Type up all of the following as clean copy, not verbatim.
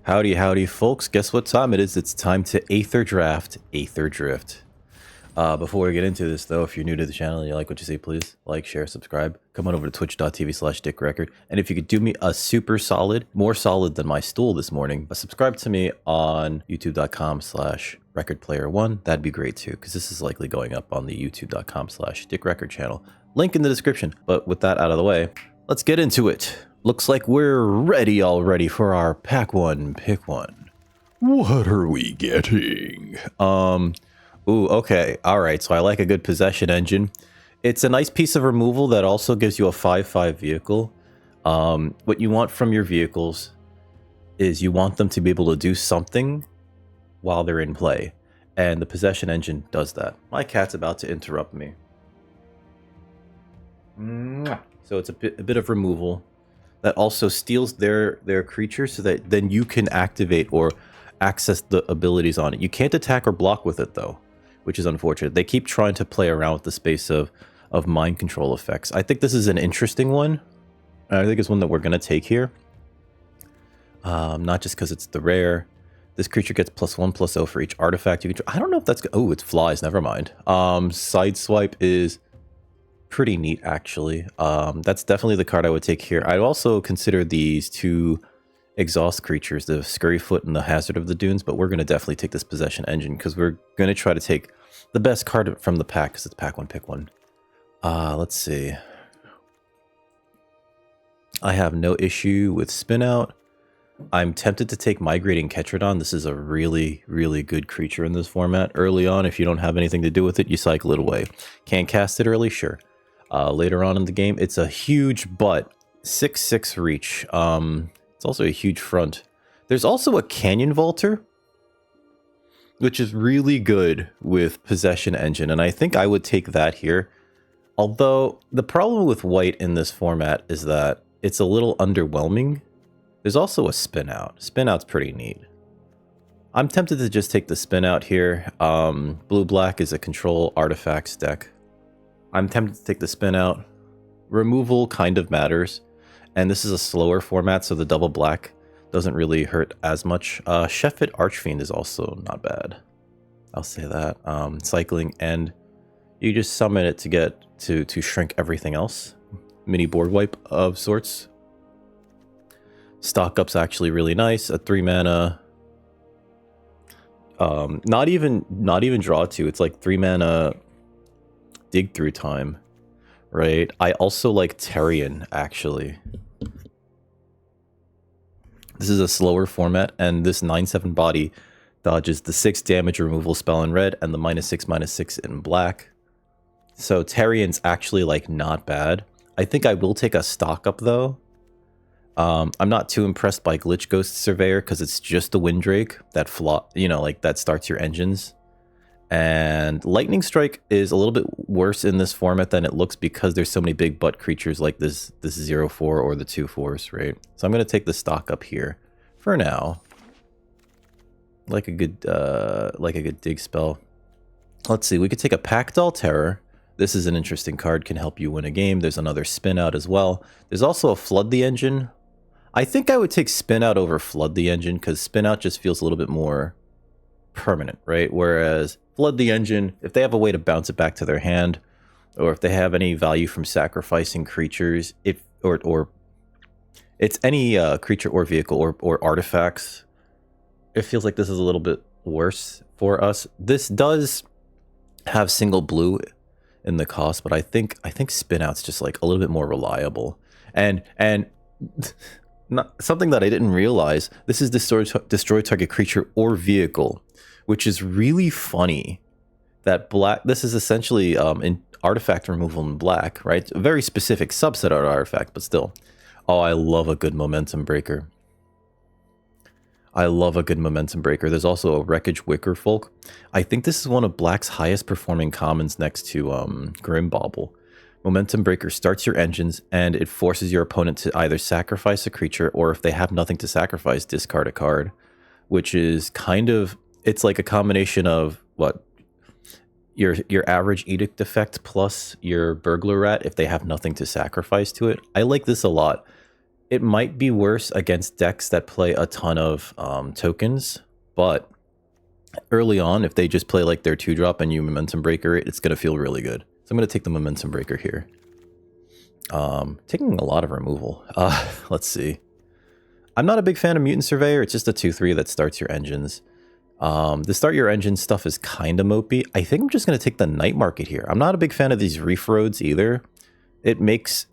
Howdy, howdy, folks. Guess what time it is? It's time to Aether draft, Aether drift. Before we get into this, though, if you're new to the channel and you like what you see, please like, share, subscribe. Come on over to twitch.tv/dickrecord. And if you could do me a super solid, more solid than my stool this morning, subscribe to me on youtube.com/recordplayer1. That'd be great too, because this is likely going up on the youtube.com/dickrecord channel. Link in the description. But with that out of the way, let's get into it. Looks like we're ready already for our pack one, pick one. What are we getting? Ooh, okay. All right. So I like a good possession engine. It's a nice piece of removal that also gives you a 5/5 vehicle. What you want from your vehicles is you want them to be able to do something while they're in play. And the possession engine does that. My cat's about to interrupt me. So it's a bit of removal that also steals their creature so that then you can activate or access the abilities on it. You can't attack or block with it though, which is unfortunate. They keep trying to play around with the space of mind control effects. I think this is an interesting one. I think it's one that we're going to take here. Not just because it's the rare. This creature gets +1/+0 for each artifact you control. I don't know if that's... Oh, it's flies. Never mind. Sideswipe is pretty neat, actually. That's definitely the card I would take here. I'd also consider these two exhaust creatures, the Scurryfoot and the Hazard of the Dunes, but we're going to definitely take this possession engine because we're going to try to take the best card from the pack because it's pack one, pick one. Let's see. I have no issue with spin out. I'm tempted to take Migrating Ketrodon. This is a really, really good creature in this format. Early on, if you don't have anything to do with it, you cycle it away. Can't cast it early? Sure. Later on in the game, it's a huge butt. 6/6 reach. It's also a huge front. There's also a Canyon Vaulter, which is really good with Possession Engine, and I think I would take that here. Although, the problem with white in this format is that it's a little underwhelming. There's also a Spin Out. Spin Out's pretty neat. I'm tempted to just take the Spin Out here. Blue-black is a control artifacts deck. I'm tempted to take the Spin Out. Removal kind of matters. And this is a slower format, so the double black doesn't really hurt as much. Sheffit Archfiend is also not bad. I'll say that. Cycling, and you just summon it to get to shrink everything else. Mini board wipe of sorts. Stock up's actually really nice. A 3-mana. Not even draw 2. It's like 3-mana dig through time. Right. I also like Terrian, actually. This is a slower format, and this 9/7 body dodges the 6 damage removal spell in red and the -6/6 in black. So Terrian's actually like not bad. I think I will take a stock up though. I'm not too impressed by Glitch Ghost Surveyor because it's just the Windrake that that starts your engines. And Lightning Strike is a little bit worse in this format than it looks because there's so many big butt creatures like this 0/4 or the 2/4s, right? So I'm going to take the stock up here for now. Like a good dig spell. Let's see, we could take a Packdoll Terror. This is an interesting card, can help you win a game. There's another Spin Out as well. There's also a Flood the Engine. I think I would take Spin Out over Flood the Engine because Spin Out just feels a little bit more permanent, right? Whereas Flood the Engine, if they have a way to bounce it back to their hand, or if they have any value from sacrificing creatures, or it's any creature or vehicle or artifacts, it feels like this is a little bit worse for us. This does have single blue in the cost, but I think Spin Out's just like a little bit more reliable. And not something that I didn't realize, this is destroy target creature or vehicle, which is really funny. That black, this is essentially in artifact removal in black, right? A very specific subset of artifact, but still. Oh, I love a good momentum breaker. I love a good momentum breaker. There's also a Wreckage Wicker Folk. I think this is one of black's highest performing commons next to Grimbauble. Momentum breaker starts your engines and it forces your opponent to either sacrifice a creature or if they have nothing to sacrifice, discard a card, which is kind of, it's like a combination of what? Your average Edict effect plus your Burglar Rat if they have nothing to sacrifice to it. I like this a lot. It might be worse against decks that play a ton of tokens, but early on, if they just play like their 2-drop and you Momentum Breaker it, it's going to feel really good. So I'm going to take the Momentum Breaker here. Taking a lot of removal. Let's see. I'm not a big fan of Mutant Surveyor. It's just a 2/3 that starts your engines. The start your engine stuff is kind of mopey. I think I'm just going to take the Night Market here. I'm not a big fan of these Reef Roads either. It makes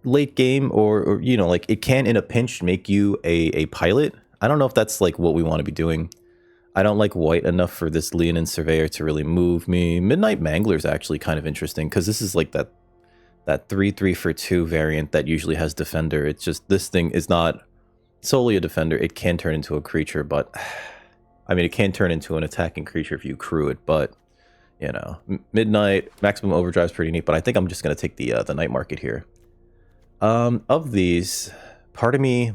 late game or you know, like it can in a pinch make you a pilot. I don't know if that's like what we want to be doing. I don't like white enough for this Leonin Surveyor to really move me. Midnight Mangler is actually kind of interesting because this is like that 3/3 for 2 variant that usually has Defender. It's just this thing is not solely a Defender. It can turn into a creature, but I mean, it can turn into an attacking creature if you crew it, but you know, Midnight, Maximum Overdrive is pretty neat, but I think I'm just going to take the Night Market here. Of these, part of me,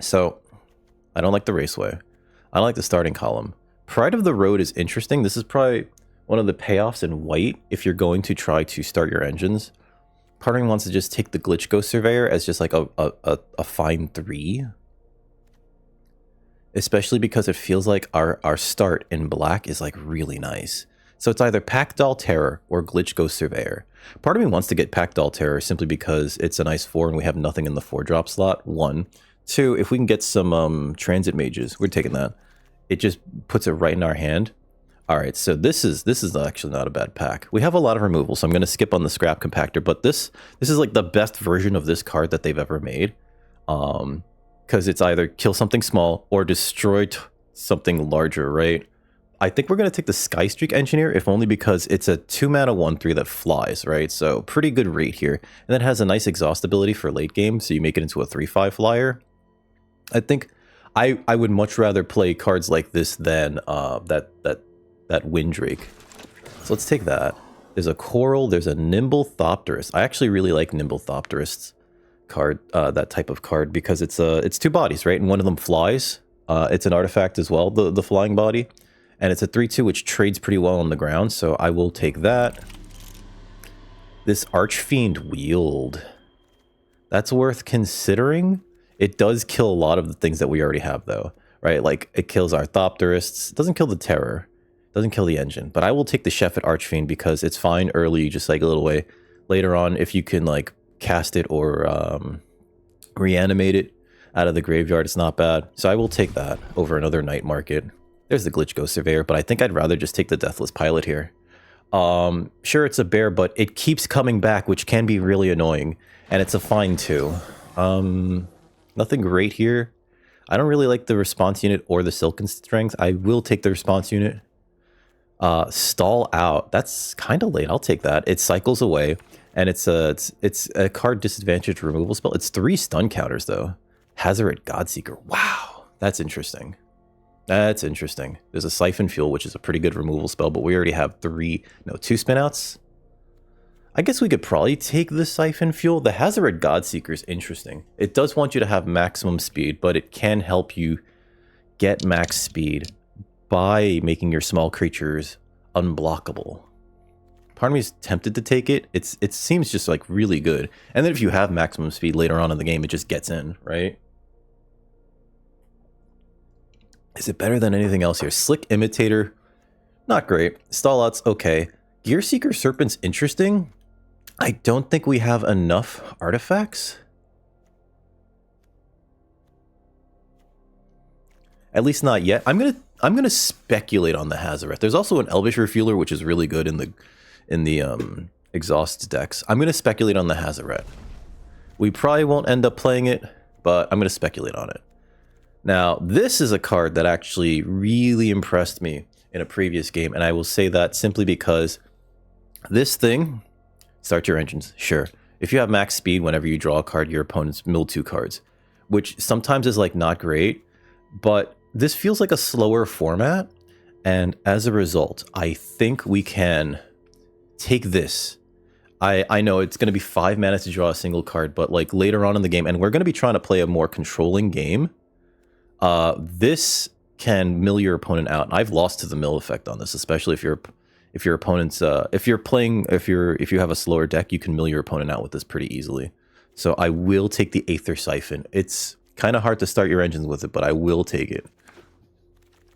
so I don't like the Raceway. I don't like the starting column. Pride of the Road is interesting. This is probably one of the payoffs in white if you're going to try to start your engines. Part of me wants to just take the Glitch Ghost Surveyor as just like a fine 3. Especially because it feels like our start in black is like really nice. So it's either Pack Doll Terror or Glitch Ghost Surveyor. Part of me wants to get Pack Doll Terror simply because it's a nice 4 and we have nothing in the 4-drop slot. 1. 2, if we can get some Transit Mages, we're taking that. It just puts it right in our hand. All right, so this is actually not a bad pack. We have a lot of removal, so I'm going to skip on the Scrap Compactor, but this is like the best version of this card that they've ever made. Because it's either kill something small or destroy something larger, right? I think we're going to take the Sky Streak Engineer, if only because it's a 2-mana 1/3 that flies, right? So pretty good rate here. And then has a nice exhaust ability for late game, so you make it into a 3/5 flyer. I think I would much rather play cards like this than that Windrake. So let's take that. There's a Coral, there's a Nimble Thopterist. I actually really like Nimble Thopterist card, that type of card, because it's 2 bodies, right? And one of them flies. It's an artifact as well, the flying body. And it's a 3/2 which trades pretty well on the ground, so I will take that. This Archfiend Wield. That's worth considering. It does kill a lot of the things that we already have though, right? Like it kills our Thopterists. It doesn't kill the Terror. Doesn't kill the engine. But I will take the Sheffet Archfiend because it's fine early, just like a little way. Later on, if you can like cast it or reanimate it out of the graveyard, it's not bad. So I will take that over another Night Market. There's the Glitch Ghost Surveyor, but I think I'd rather just take the Deathless Pilot here. Sure, it's a bear, but it keeps coming back, which can be really annoying. And it's a fine too. Nothing great here. I don't really like the Response Unit or the Silken Strength. I will take the Response Unit. Stall Out. That's kind of late. I'll take that. It cycles away, and it's a card disadvantage removal spell. It's 3 stun counters though. Hazoret Godseeker. Wow, that's interesting. That's interesting. There's a Siphon Fuel, which is a pretty good removal spell, but we already have 2 spin outs. I guess we could probably take the Siphon Fuel. The Hazoret Godseeker is interesting. It does want you to have maximum speed, but it can help you get max speed by making your small creatures unblockable. Part of me is tempted to take it. It seems just like really good. And then if you have maximum speed later on in the game, it just gets in, right? Is it better than anything else here? Slick Imitator, not great. Stallout's okay. Gearseeker Serpent's interesting. I don't think we have enough artifacts. At least not yet. I'm gonna speculate on the Hazoret. There's also an Elvish Refueler, which is really good in the exhaust decks. I'm gonna speculate on the Hazoret. We probably won't end up playing it, but I'm gonna speculate on it. Now, this is a card that actually really impressed me in a previous game, and I will say that simply because this thing, start your engines, sure. If you have max speed, whenever you draw a card, your opponents mill 2 cards, which sometimes is like not great, but this feels like a slower format, and as a result, I think we can take this. I know it's going to be 5 mana to draw a single card, but like later on in the game, and we're going to be trying to play a more controlling game, this can mill your opponent out. And I've lost to the mill effect on this, especially if your opponent's if you have a slower deck, you can mill your opponent out with this pretty easily. So I will take the Aether Siphon. It's kind of hard to start your engines with it, but I will take it.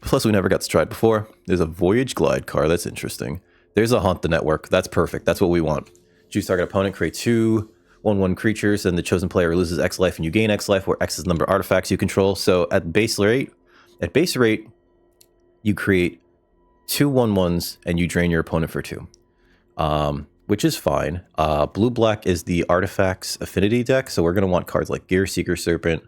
Plus, we never got to try it before. There's a Voyage Glide card. That's interesting. There's a Haunt the Network. That's perfect. That's what we want. Choose target opponent, create 2 1/1 creatures, and the chosen player loses X life, and you gain X life, where X is the number of artifacts you control. So at base rate, you create 2 1/1s, and you drain your opponent for 2. Which is fine. Blue-black is the Artifacts Affinity deck, so we're going to want cards like Gearseeker Serpent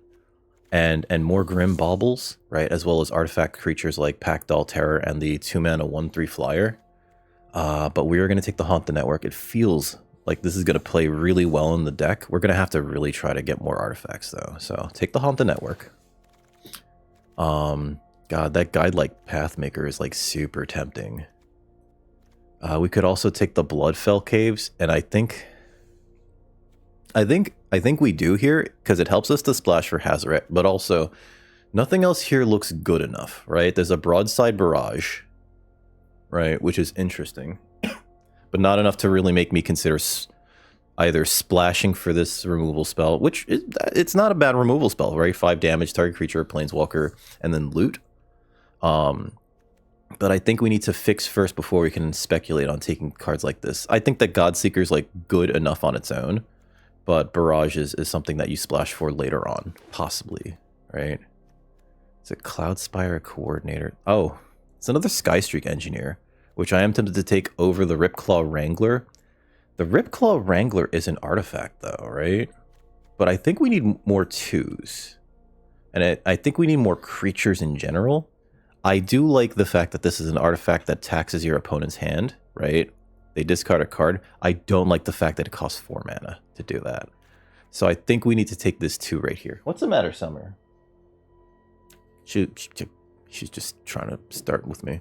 and more Grim Baubles, right? As well as artifact creatures like Packdoll Terror and the 2-mana 1/3 flyer. But we are going to take the Haunt the Network. It feels like this is going to play really well in the deck. We're going to have to really try to get more artifacts, though. So take the Haunt the Network. God, that guide like Pathmaker is like super tempting. We could also take the Bloodfell Caves, and I think we do here because it helps us to splash for Hazoret, but also nothing else here looks good enough, right? There's a Broadside Barrage, right, which is interesting, but not enough to really make me consider either splashing for this removal spell, which it's not a bad removal spell, right? 5 damage, target creature, planeswalker, and then loot. But I think we need to fix first before we can speculate on taking cards like this. I think that Godseeker is like good enough on its own, but Barrage is something that you splash for later on, possibly, right? It's a Cloudspire Coordinator. Oh, it's another Skystreak Engineer, which I am tempted to take over the Ripclaw Wrangler. The Ripclaw Wrangler is an artifact, though, right? But I think we need more 2s. And I think we need more creatures in general. I do like the fact that this is an artifact that taxes your opponent's hand, right? They discard a card. I don't like the fact that it costs 4 mana to do that. So I think we need to take this 2 right here. What's the matter, Summer? She's just trying to start with me.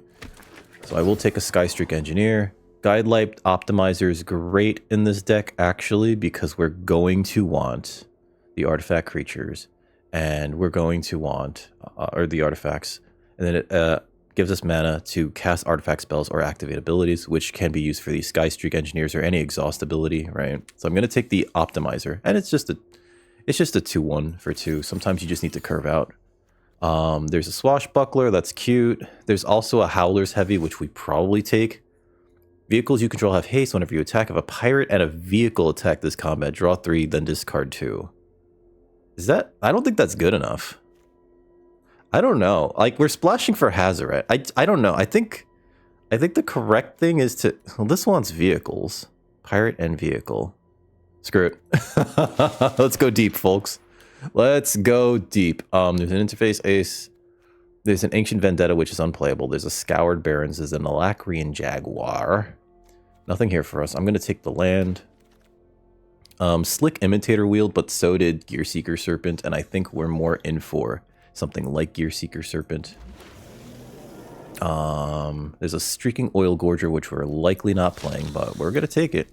So I will take a Skystreak Engineer. Guidelight Optimizer is great in this deck, actually, because we're going to want the artifact creatures, and we're going to want, or the artifacts, and then it gives us mana to cast artifact spells or activate abilities, which can be used for these Skystreak Engineers or any exhaust ability, right? So I'm going to take the Optimizer, and it's just a 2/1 for 2. Sometimes you just need to curve out. There's a Swashbuckler, that's cute. There's also a Howler's Heavy, which we probably take. Vehicles you control have haste whenever you attack. If a pirate and a vehicle attack this combat, draw 3, then discard 2. Is that... I don't think that's good enough. I don't know. Like, we're splashing for Hazoret. I don't know. I think the correct thing is to... Well, this wants vehicles. Pirate and vehicle. Screw it. Let's go deep, folks. Let's go deep. There's an Interface Ace. There's an Ancient Vendetta, which is unplayable. There's a Scoured Barrens. There's an Alacrian Jaguar. Nothing here for us. I'm going to take the land. Slick Imitator Wield, but so did Gearseeker Serpent, and I think we're more in for something like Gearseeker Serpent. There's a Streaking Oil Gorger, which we're likely not playing, but we're going to take it.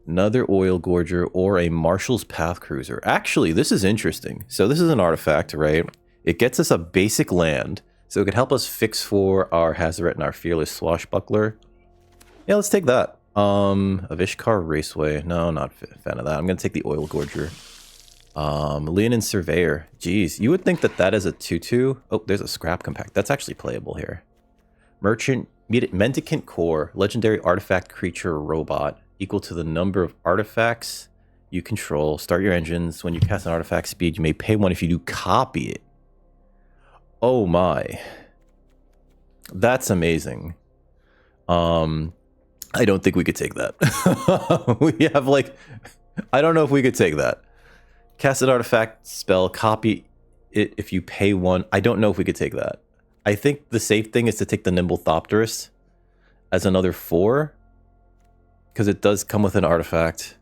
Another Oil Gorger or a Marshal's Path Cruiser. Actually, this is interesting. So this is an artifact, right? It gets us a basic land, so it could help us fix for our Hazoret and our Fearless Swashbuckler. Yeah, let's take that. Avishkar Raceway. No, not a fan of that. I'm going to take the Oil Gorger. Leonin Surveyor. Jeez, you would think that that is a 2/2. Oh, there's a Scrap Compact. That's actually playable here. Merchant, Mendicant Core, legendary artifact creature robot, equal to the number of artifacts you control. Start your engines. When you cast an artifact speed, you may pay 1 if you do copy it. Oh my. That's amazing. I don't think we could take that. We have like... I don't know if we could take that. Cast an artifact spell, copy it if you pay 1. I don't know if we could take that. I think the safe thing is to take the Nimble Thopterist as another 4. Because it does come with an artifact.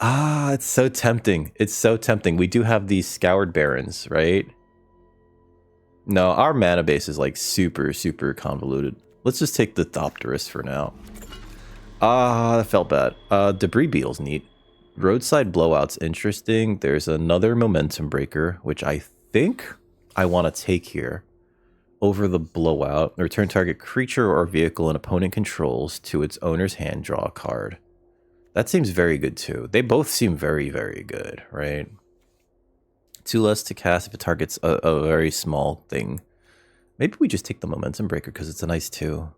Ah, it's so tempting. It's so tempting. We do have these Scoured Barrens, right? No, our mana base is like super, super convoluted. Let's just take the Thopterist for now. Ah, that felt bad. Debris Beetle's neat. Roadside Blowout's interesting. There's another Momentum Breaker, which I think I want to take here. Over the Blowout, return target creature or vehicle an opponent controls to its owner's hand, draw a card. That seems very good too. They both seem very, very good, right? 2 less to cast if it targets a very small thing. Maybe we just take the Momentum Breaker because it's a nice 2.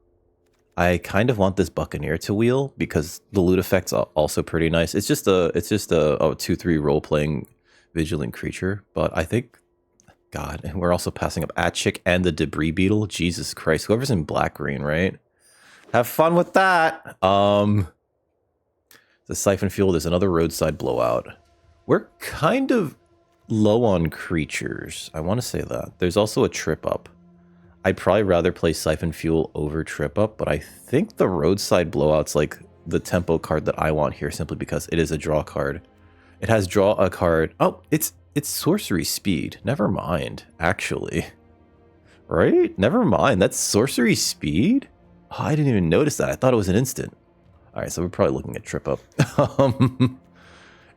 I kind of want this Buccaneer to wheel because the loot effect's also pretty nice. It's just a 2/3 role playing vigilant creature, but I think, God, and we're also passing up Atchik and the Debris Beetle. Jesus Christ, whoever's in black green, right? Have fun with that. The Siphon Fuel. There's another Roadside Blowout. We're kind of low on creatures. I want to say that. There's also a Trip Up. I'd probably rather play Siphon Fuel over Trip Up, but I think the Roadside Blowout's like the tempo card that I want here simply because it is a draw card. It has draw a card. Oh, it's sorcery speed. Never mind, actually. Right? Never mind. That's sorcery speed? Oh, I didn't even notice that. I thought it was an instant. All right, so we're probably looking at Trip Up.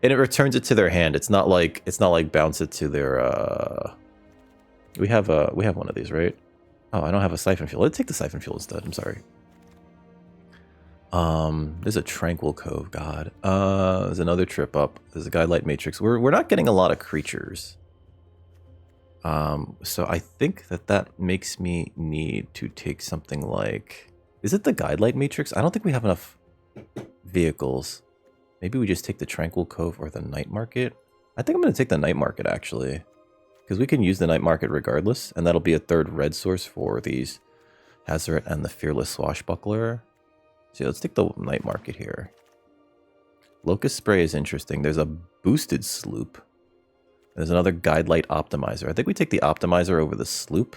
And it returns it to their hand. It's not like bounce it to their we have one of these, right? Oh, I don't have a Siphon Fuel. Let's take the Siphon Fuel instead. I'm sorry. There's a Tranquil Cove, God. There's another Trip Up. There's a Guidelight Matrix. We're not getting a lot of creatures. So I think that makes me need to take something like... Is it the Guidelight Matrix? I don't think we have enough vehicles. Maybe we just take the Tranquil Cove or the Night Market. I think I'm going to take the Night Market, actually. Because we can use the Night Market regardless, and that'll be a 3rd red source for these Hazoret and the Fearless Swashbuckler. So let's take the Night Market here. Locust Spray is interesting. There's a boosted Sloop. There's another Guidelight Optimizer. I think we take the Optimizer over the Sloop,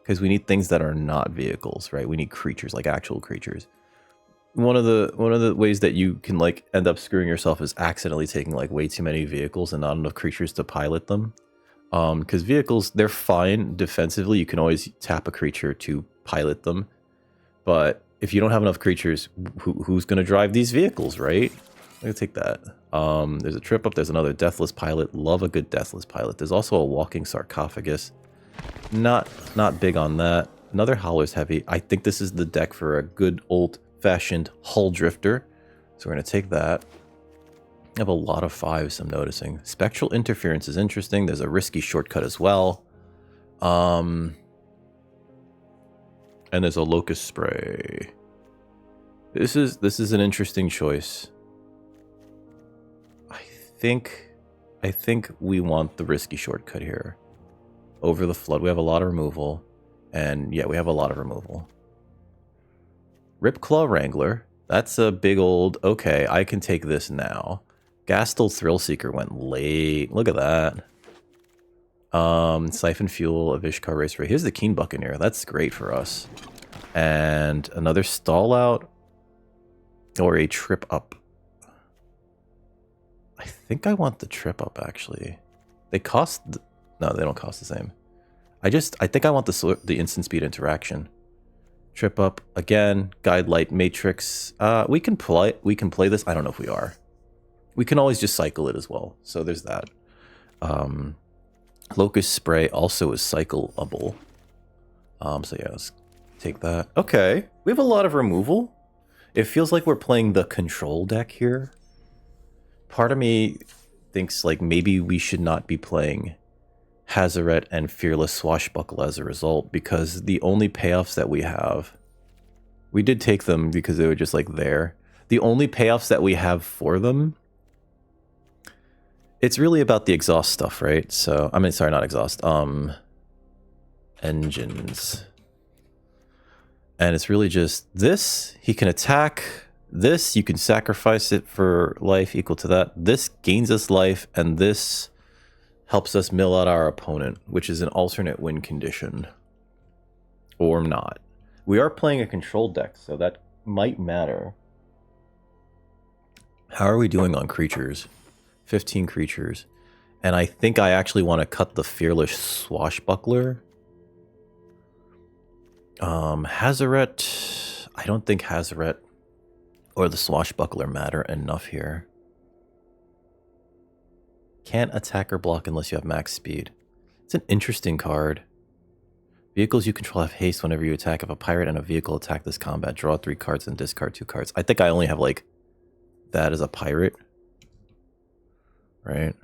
because we need things that are not vehicles, right? We need creatures, like actual creatures. One of the ways that you can like end up screwing yourself is accidentally taking like way too many vehicles and not enough creatures to pilot them. Because vehicles, they're fine defensively. You can always tap a creature to pilot them. But if you don't have enough creatures, who's going to drive these vehicles, right? I'm going to take that. There's a Trip Up. There's another Deathless Pilot. Love a good Deathless Pilot. There's also a Walking Sarcophagus. Not big on that. Another Howler's Heavy. I think this is the deck for a good old-fashioned Hull Drifter. So we're going to take that. I have a lot of 5s, I'm noticing. Spectral Interference is interesting. There's a Risky Shortcut as well. And there's a Locust Spray. This is an interesting choice. I think we want the Risky Shortcut here. Over the Flood, we have a lot of removal. And yeah, we have a lot of removal. Ripclaw Wrangler. That's a big old... Okay, I can take this now. Gastel Thrillseeker went late. Look at that. Siphon Fuel of Ishkar Racer. Here's the Keen Buccaneer. That's great for us. And another Stall Out. Or a Trip Up. I think I want the Trip Up, actually. They cost... No, they don't cost the same. I think I want the instant speed interaction. Trip Up. Again, Guidelight Matrix. We can play this. I don't know if we are. We can always just cycle it as well. So there's that. Locust Spray also is cycleable. So yeah, let's take that. Okay, we have a lot of removal. It feels like we're playing the control deck here. Part of me thinks like maybe we should not be playing Hazoret and Fearless Swashbuckle as a result, because the only payoffs that we have... We did take them because they were just like there. The only payoffs that we have for them... It's really about the exhaust stuff, right? So, I mean, sorry, not exhaust. Engines. And it's really just this, he can attack. This, you can sacrifice it for life equal to that. This gains us life, and this helps us mill out our opponent, which is an alternate win condition. Or not. We are playing a control deck, so that might matter. How are we doing on creatures? 15 creatures. And I think I actually want to cut the Fearless Swashbuckler. Hazoret. I don't think Hazoret or the Swashbuckler matter enough here. Can't attack or block unless you have max speed. It's an interesting card. Vehicles you control have haste whenever you attack. If a pirate and a vehicle attack this combat, draw 3 cards and discard 2 cards. I think I only have like that as a pirate. Right?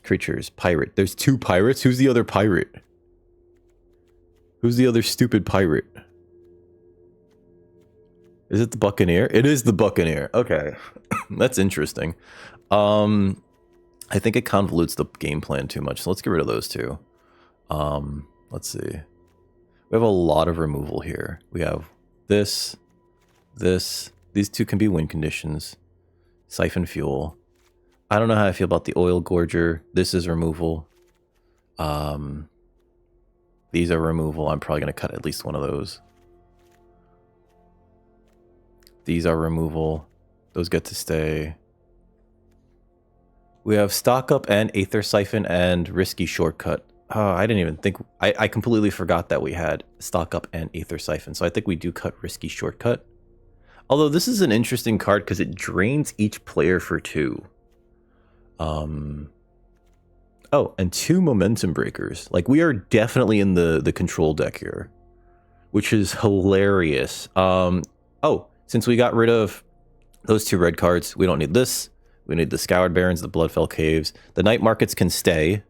Creatures, pirate. There's 2 pirates? Who's the other pirate? Who's the other stupid pirate? Is it the Buccaneer? It is the Buccaneer. Okay. That's interesting. I think it convolutes the game plan too much, so let's get rid of those 2. Let's see. We have a lot of removal here. We have this, this. These 2 can be win conditions. Siphon fuel. I don't know how I feel about the oil gorger. This is removal. These are removal. I'm probably going to cut at least one of those. These are removal. Those get to stay. We have stock up and Aether Siphon and risky shortcut. Oh, I didn't even think... I completely forgot that we had stock up and Aether Siphon. So I think we do cut risky shortcut. Although this is an interesting card because it drains each player for 2. Oh, and 2 momentum breakers. Like, we are definitely in the control deck here, which is hilarious. Oh, since we got rid of those 2 red cards, we don't need this. We need the Scoured Barrens, the Bloodfell Caves. The night markets can stay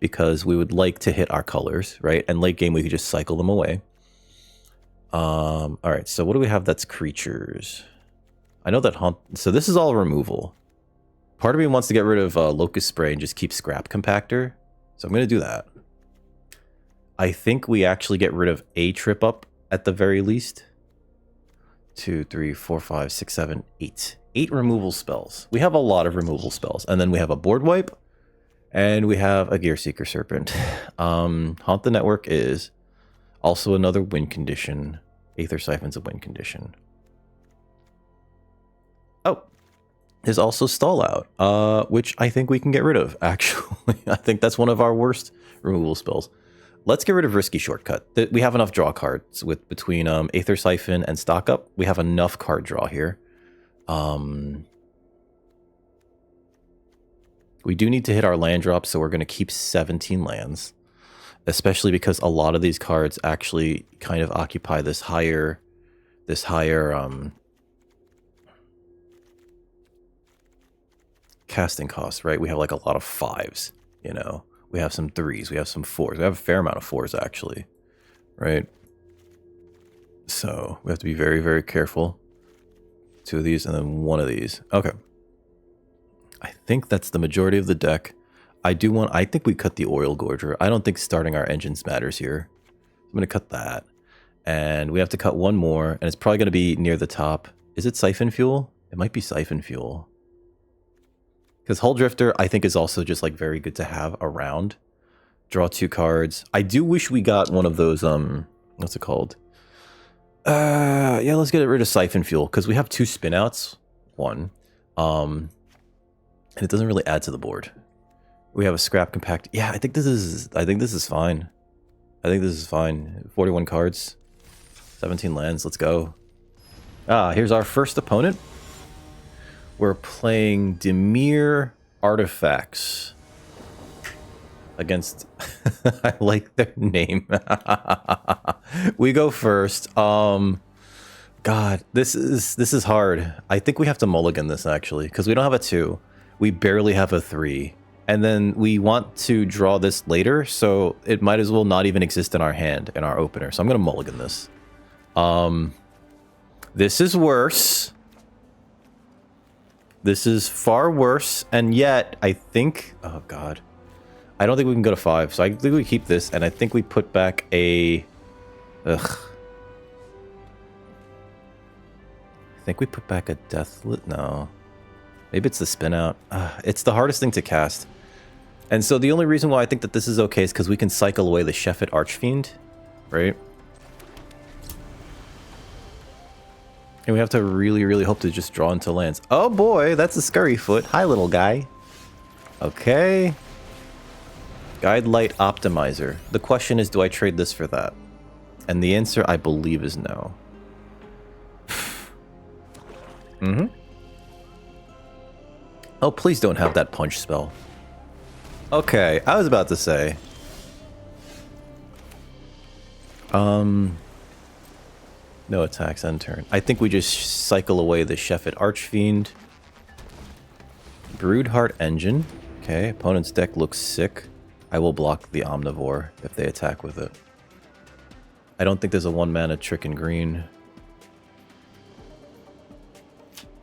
because we would like to hit our colors, right? And late game, we could just cycle them away. All right, so what do we have that's creatures? I know that Haunt... So this is all removal. Part of me wants to get rid of Locust Spray and just keep Scrap Compactor. So I'm going to do that. I think we actually get rid of a Trip Up at the very least. 2, 3, 4, 5, 6, 7, 8. 8 removal spells. We have a lot of removal spells. And then we have a Board Wipe. And we have a Gearseeker Serpent. Haunt the Network is also another win condition. Aether Siphon's a win condition. Oh, there's also Stall Out, which I think we can get rid of, actually. I think that's one of our worst removal spells. Let's get rid of Risky Shortcut. We have enough draw cards with between Aether Siphon and Stock Up. We have enough card draw here. We do need to hit our land drop, so we're going to keep 17 lands. Especially because a lot of these cards actually kind of occupy this higher casting cost, right? We have like a lot of 5s, you know. We have some 3s, we have some 4s. We have a fair amount of 4s actually, right? So we have to be very, very careful. 2 of these and then 1 of these. Okay. I think that's the majority of the deck. I think we cut the Oil Gorger. I don't think starting our engines matters here. I'm going to cut that. And we have to cut 1 more, and it's probably going to be near the top. Is it Siphon Fuel? It might be Siphon Fuel. Because Hull Drifter, I think, is also just like very good to have around. Draw 2 cards. I do wish we got one of those, what's it called? Yeah, let's get rid of Siphon Fuel, because we have 2 spinouts. 1. And it doesn't really add to the board. We have a Scrap Compact. Yeah, I think this is fine. I think this is fine. 41 cards. 17 lands. Let's go. Here's our first opponent. We're playing Dimir Artifacts against... I like their name. We go first. God, this is hard. I think we have to mulligan this, actually, because we don't have a 2. We barely have a 3. And then we want to draw this later, so it might as well not even exist in our hand, in our opener. So I'm going to mulligan this. This is worse. This is far worse, and yet I think... Oh, God. I don't think we can go to 5, so I think we keep this, and I think we put back a... Ugh. I think we put back a Deathlit... No. Maybe it's the spin out. It's the hardest thing to cast. And so the only reason why I think that this is okay is because we can cycle away the Sheffet Archfiend, right? And we have to really, really hope to just draw into lands. Oh boy, that's a Scurryfoot. Hi, little guy. Okay. Guide Light Optimizer. The question is, do I trade this for that? And the answer, I believe, is no. Oh, please don't have that punch spell. Okay, I was about to say. No attacks end turn. I think we just cycle away the Sheffet Archfiend. Broodheart Engine. Okay, opponent's deck looks sick. I will block the Omnivore if they attack with it. I don't think there's a 1-mana trick in green.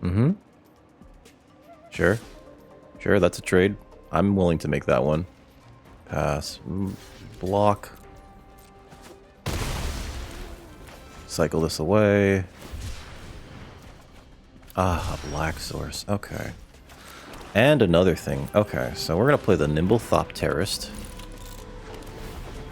Mm-hmm. Sure. Sure, that's a trade. I'm willing to make that one. Pass. Block. Cycle this away. Ah, a black source. Okay. And another thing. Okay, so we're going to play the Nimble Thopterist.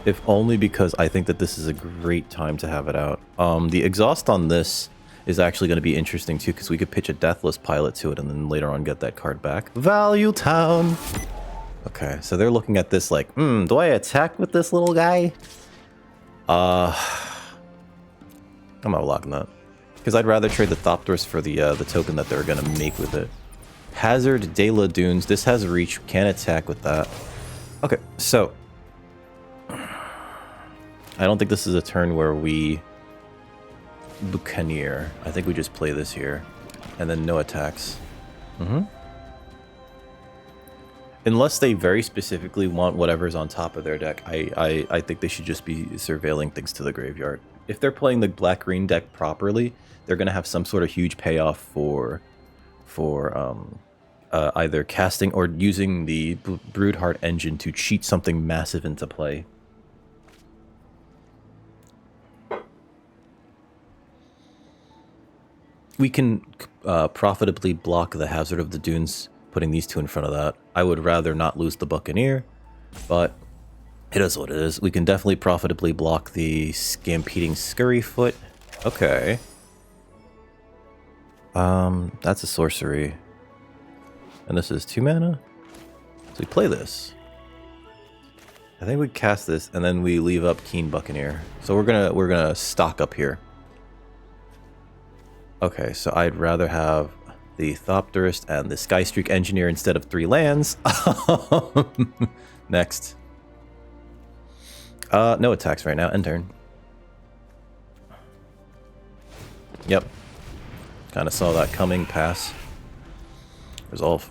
If only because I think that this is a great time to have it out. The exhaust on this is actually going to be interesting too, because we could pitch a Deathless Pilot to it and then later on get that card back. Value Town! Okay, so they're looking at this like, do I attack with this little guy? I'm not blocking that. Because I'd rather trade the Thopterist for the token that they're going to make with it. Hazard, De La Dunes. This has reach. Can't attack with that. Okay, so I don't think this is a turn where we Buccaneer. I think we just play this here. And then no attacks. Unless they very specifically want whatever's on top of their deck, I think they should just be surveilling things to the graveyard. If they're playing the black-green deck properly, they're going to have some sort of huge payoff for either casting or using the Broodheart engine to cheat something massive into play. We can profitably block the Hazard of the Dunes, putting these two in front of that. I would rather not lose the Buccaneer, but it is what it is. We can definitely profitably block the Scampeding Scurryfoot. Okay. That's a sorcery. And this is 2 mana? So we play this. I think we cast this and then we leave up Keen Buccaneer. So we're gonna stock up here. Okay, so I'd rather have the Thopterist and the Skystreak Engineer instead of 3 lands. Next. No attacks right now. End turn. Yep. Kind of saw that coming. Pass. Resolve.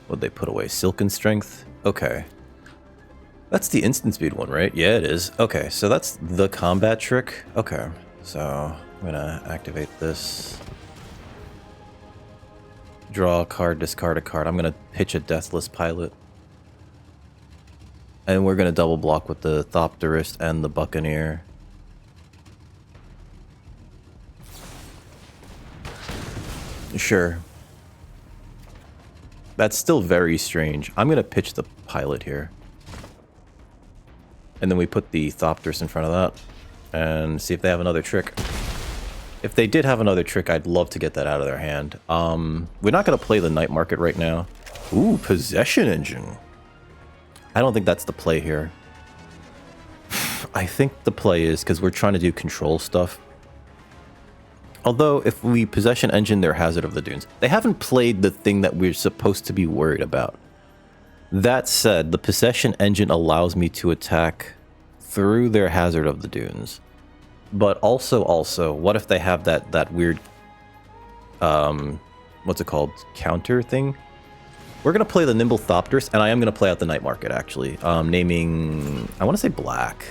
What'd they put away? Silken Strength? Okay. That's the instant speed one, right? Yeah, it is. Okay, so that's the combat trick. Okay, so I'm gonna activate this. Draw a card, discard a card. I'm gonna pitch a Deathless Pilot. And we're gonna double block with the Thopterist and the Buccaneer. Sure. That's still very strange. I'm gonna pitch the Pilot here. And then we put the Thopterist in front of that. And see if they have another trick. If they did have another trick, I'd love to get that out of their hand. We're not gonna play the Night Market right now. Ooh, Possession Engine. I don't think that's the play here. I think the play is because we're trying to do control stuff. Although, if we Possession Engine their Hazard of the Dunes, they haven't played the thing that we're supposed to be worried about. That said, the Possession Engine allows me to attack through their Hazard of the Dunes. But also, what if they have that weird, what's it called? Counter thing? We're going to play the Nimble Thopterist, and I am going to play out the Night Market, actually. Naming, I want to say black.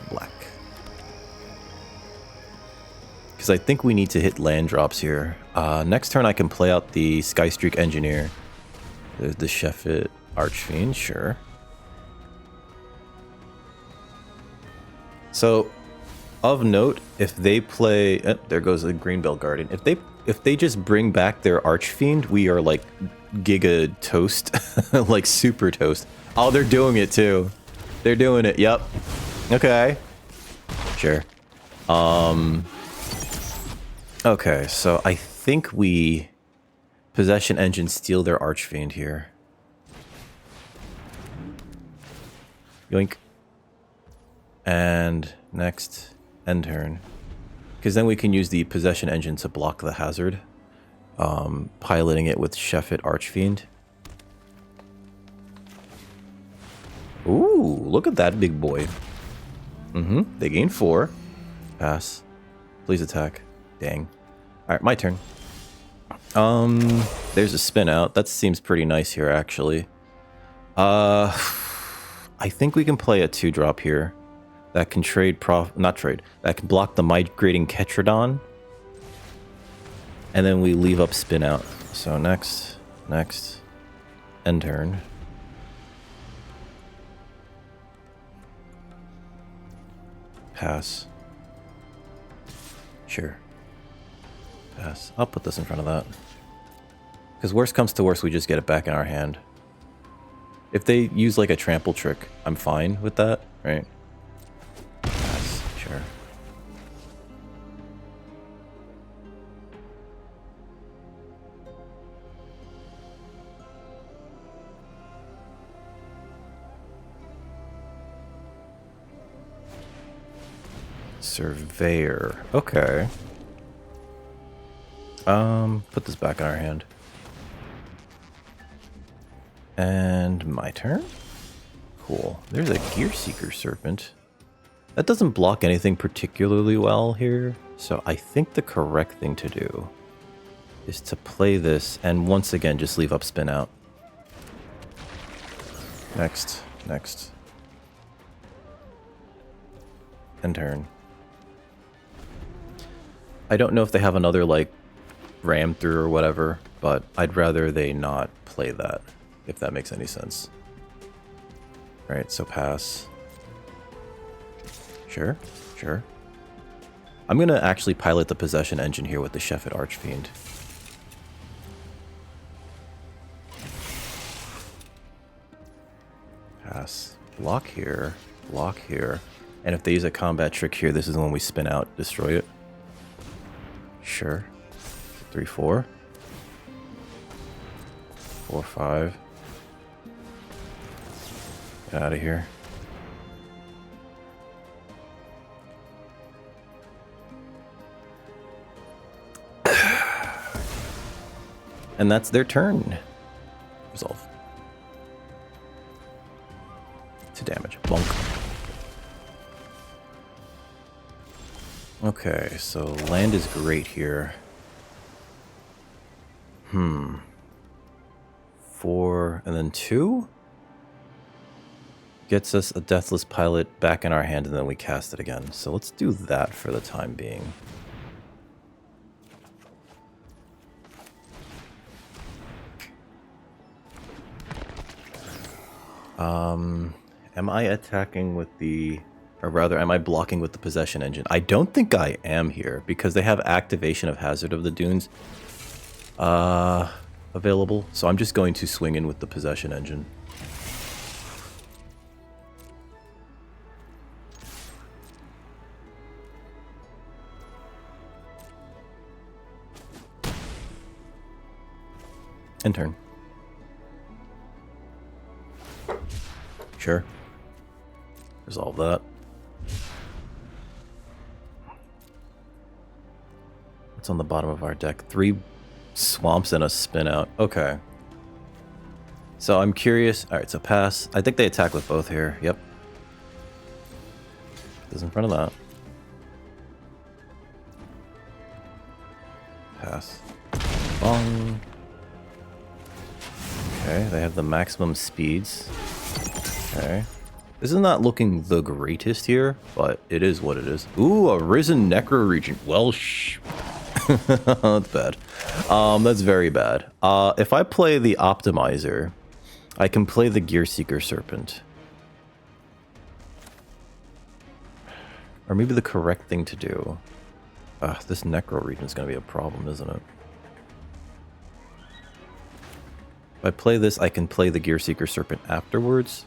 Black. Because I think we need to hit land drops here. Next turn I can play out the Skystreak Engineer. There's the Sheffet Archfiend, sure. So, of note, if they play... there goes the Greenbelt Guardian. If they just bring back their Archfiend, we are like giga toast. Like super toast. Oh, they're doing it too. They're doing it, yep. Okay. Sure. Okay, so I think we Possession Engine steal their Archfiend here. Yoink. And next, end turn. Because then we can use the Possession Engine to block the Hazard. Piloting it with Sheffet Archfiend. Ooh, look at that big boy. They gain 4. Pass. Please attack. Dang. Alright, my turn. There's a spin out. That seems pretty nice here, actually. I think we can play a 2-drop here. That can that can block the Migrating Ketrodon. And then we leave up spin out. So next, end turn. Pass. Sure. Pass. I'll put this in front of that. Because worst comes to worst, we just get it back in our hand. If they use like a trample trick, I'm fine with that, right? Pass. Sure. Surveyor. Okay. Put this back in our hand. And my turn? Cool. There's a Gearseeker Serpent. That doesn't block anything particularly well here, so I think the correct thing to do is to play this and once again just leave up spin out. Next. End turn. I don't know if they have another, like, ram through or whatever, but I'd rather they not play that, if that makes any sense. Alright, so pass. Sure. I'm gonna actually pilot the Possession Engine here with the Shepherd Archfiend. Pass. Block here. And if they use a combat trick here, this is when we spin out, destroy it. Sure. 3, 4. 4, 5. Get out of here. And that's their turn. Resolve. To damage. Bonk. Okay, so land is great here. 4 and then 2 gets us a Deathless Pilot back in our hand, and then we cast it again. So let's do that for the time being. Am I attacking with the... Or rather, am I blocking with the Possession Engine? I don't think I am here, because they have activation of Hazard of the Dunes available. So I'm just going to swing in with the Possession Engine. End turn. Sure. Resolve that. What's on the bottom of our deck? 3 swamps and a spin out. Okay. So I'm curious. Alright, so pass. I think they attack with both here. Yep. This in front of that. Pass. Bong. Okay, they have the maximum speeds. Okay. This is not looking the greatest here, but it is what it is. Ooh, a Risen Necro Regent. Well, that's bad. That's very bad. If I play the Optimizer, I can play the Gearseeker Serpent. Or maybe the correct thing to do. This Necro Regent is going to be a problem, isn't it? If I play this, I can play the Gearseeker Serpent afterwards.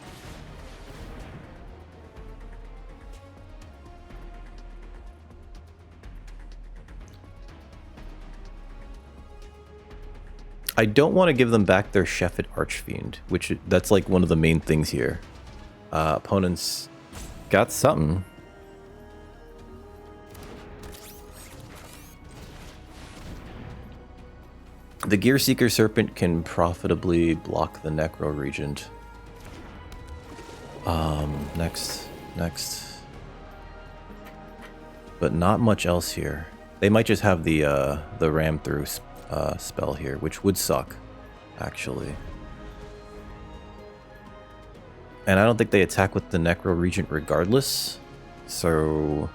I don't want to give them back their Shepherd Archfiend, which that's like one of the main things here. Opponents got something. The Gearseeker Serpent can profitably block the Necro Regent. Next. But not much else here. They might just have the ram through spell here, which would suck, actually. And I don't think they attack with the Necro Regent regardless. So...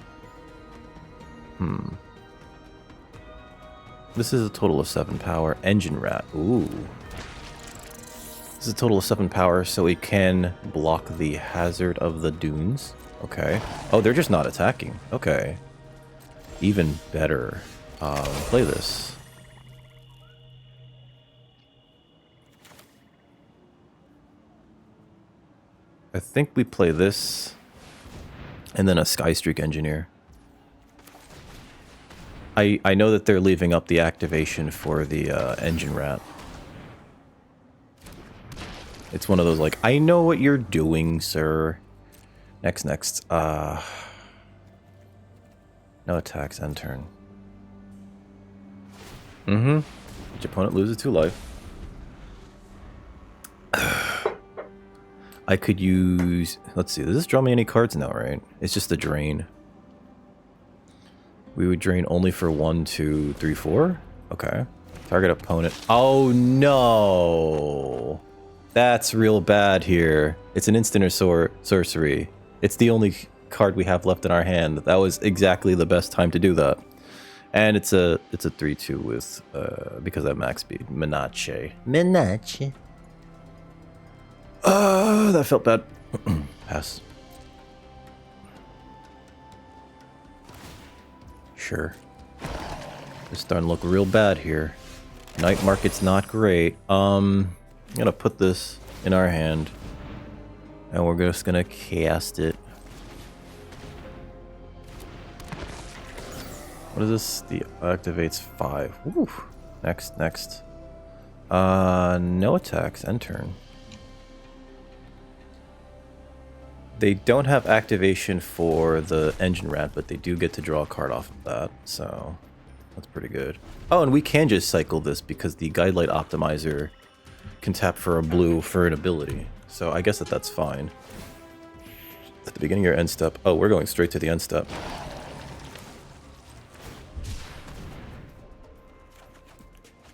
This is a total of 7 power. Engine Rat. Ooh. This is a total of 7 power, so it can block the Hazard of the Dunes. Okay. Oh, they're just not attacking. Okay. Even better. Play this. I think we play this, and then a Skystreak Engineer. I know that they're leaving up the activation for the Engine Rat. It's one of those like, I know what you're doing, sir. Next. No attacks, end turn. Each opponent loses 2 life. I could use... Let's see, does this draw me any cards? No, right? It's just a drain. We would drain only for 1, 2, 3, 4? Okay. Target opponent. Oh, no! That's real bad here. It's an instant or sorcery. It's the only card we have left in our hand. That was exactly the best time to do that. And it's a 3/2 with because I have max speed. Menace. That felt bad. Pass. Sure. It's starting to look real bad here. Night market's not great. I'm gonna put this in our hand, and we're just gonna cast it. What is this? The activates 5. Woo. Next. No attacks. End turn. They don't have activation for the Engine Rat, but they do get to draw a card off of that, so that's pretty good. Oh, and we can just cycle this because the Guidelight Optimizer can tap for a blue for an ability. So I guess that's fine. At the beginning of your end step. Oh, we're going straight to the end step.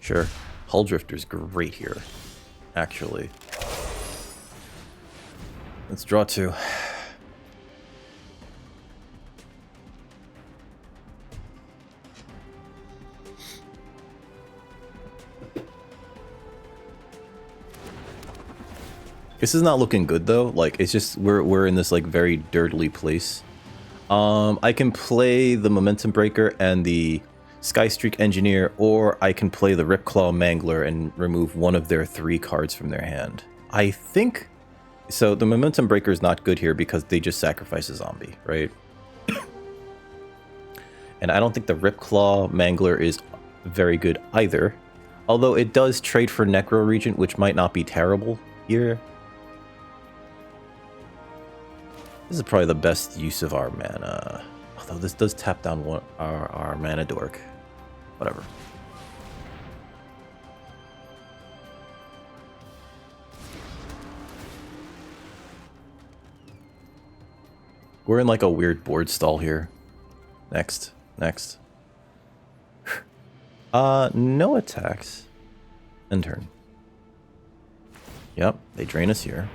Sure. Hull Drifter's great here, actually. Let's draw 2. This is not looking good though. Like, it's just we're in this like very dirtily place. I can play the Momentum Breaker and the Skystreak Engineer, or I can play the Ripclaw Mangler and remove one of their 3 cards from their hand. I think so. The Momentum Breaker is not good here because they just sacrifice a zombie, right? And I don't think the Ripclaw Mangler is very good either. Although it does trade for Necro Regent, which might not be terrible here. This is probably the best use of our mana. Although this does tap down our mana dork. Whatever. We're in like a weird board stall here. Next. No attacks. End turn. Yep, they drain us here.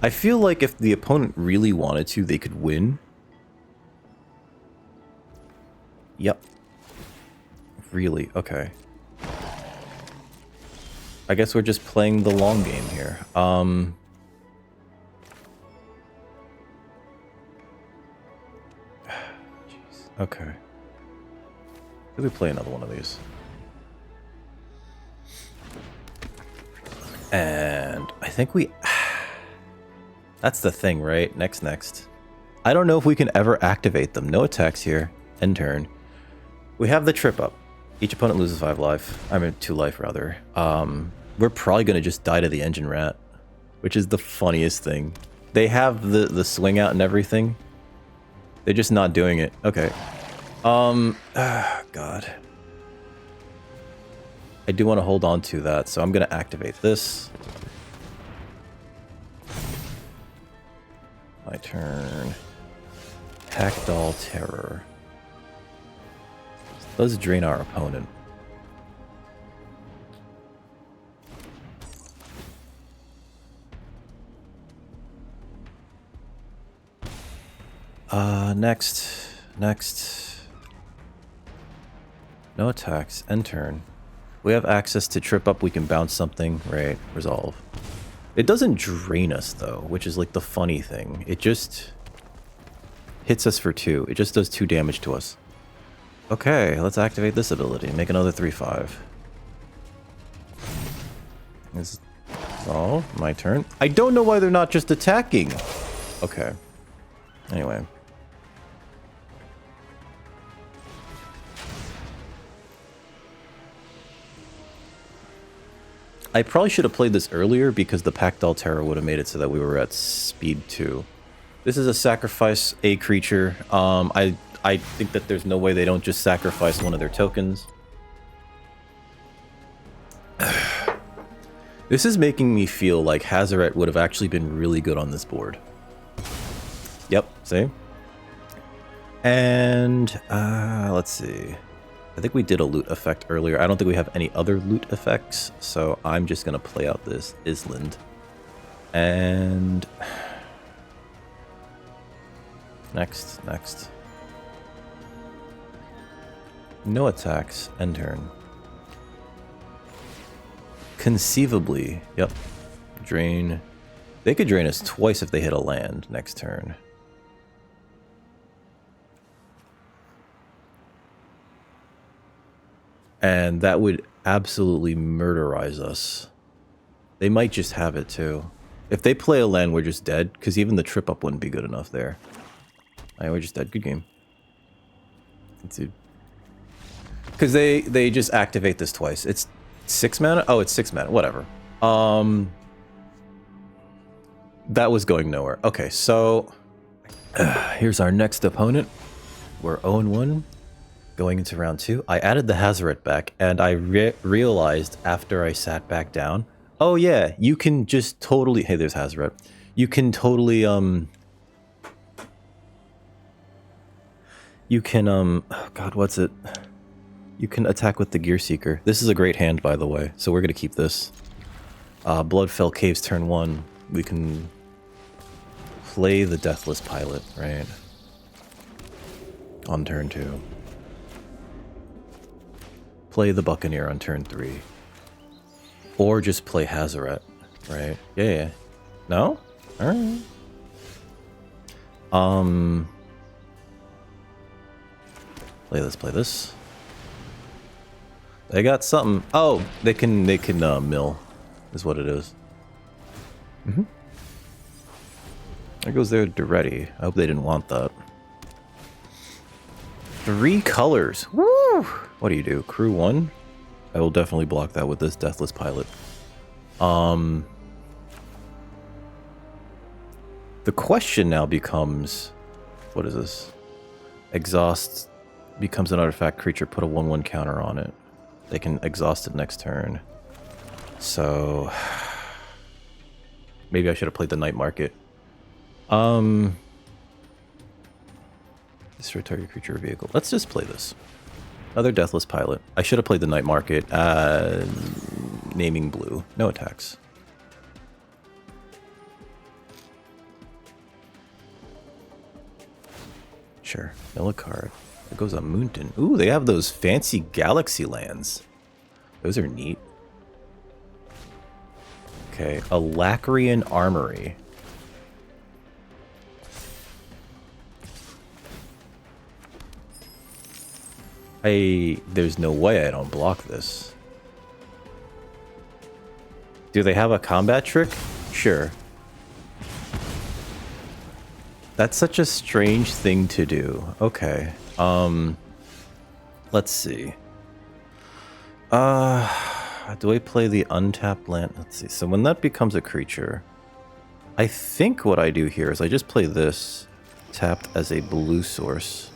I feel like if the opponent really wanted to, they could win. Yep. Really? Okay. I guess we're just playing the long game here. Jeez. Okay. Could we play another one of these? And I think we... That's the thing, right? Next. I don't know if we can ever activate them. No attacks here. End turn. We have the trip up. Each opponent loses 5 life. I mean, 2 life, rather. We're probably going to just die to the Engine Rat, which is the funniest thing. They have the swing out and everything. They're just not doing it. Okay. God. I do want to hold on to that, so I'm going to activate this. turn. Hackdoll Terror. Does drain our opponent. Next. No attacks. End turn. We have access to trip up. We can bounce something. Right. Resolve. It doesn't drain us, though, which is like the funny thing. It just hits us for 2. It just does 2 damage to us. Okay, let's activate this ability. Make another 3/5. This is all my turn. I don't know why they're not just attacking. Okay. Anyway. I probably should have played this earlier because the Packdoll Terror would have made it so that we were at speed 2. This is a sacrifice a creature. I think that there's no way they don't just sacrifice one of their tokens. This is making me feel like Hazoret would have actually been really good on this board. Yep, same. And let's see. I think we did a loot effect earlier. I don't think we have any other loot effects, so I'm just gonna play out this Island. And next. No attacks. End turn. Conceivably, yep. Drain. They could drain us twice if they hit a land next turn. And that would absolutely murderize us. They might just have it too. If they play a land, we're just dead, because even the trip up wouldn't be good enough there. Alright, we're just dead. Good game. Because they just activate this twice. It's 6 mana? Oh, it's 6 mana. Whatever. That was going nowhere. Okay, so here's our next opponent. We're 0-1 going into round 2. I added the Hazoret back, and I realized after I sat back down, oh yeah, you can just totally... Hey, there's Hazoret. You can totally, you can, oh god, what's it? You can attack with the Gear Seeker. This is a great hand, by the way, so we're gonna keep this. Bloodfell Caves turn 1. We can play the Deathless Pilot, right? On turn 2. Play the Buccaneer on turn 3. Or just play Hazoret, right? Yeah. No? Alright. Play this. They got something. Oh, they can mill, is what it is. There goes their Duretti. I hope they didn't want that. 3 colors. Woo! What do you do? Crew 1? I will definitely block that with this Deathless Pilot. The question now becomes, what is this? Exhaust becomes an artifact creature, put a 1/1 counter on it. They can exhaust it next turn. So maybe I should have played the Night Market. Destroy target creature or vehicle. Let's just play this. Another Deathless Pilot. I should have played the Night Market. Naming blue. No attacks. Sure. Mill a card. There goes a Mountain. Ooh, they have those fancy galaxy lands. Those are neat. Okay, a Lacrian Armory. There's no way I don't block this. Do they have a combat trick? Sure. That's such a strange thing to do. Okay. Let's see. Do I play the untapped land? Let's see. So when that becomes a creature, I think what I do here is I just play this tapped as a blue source.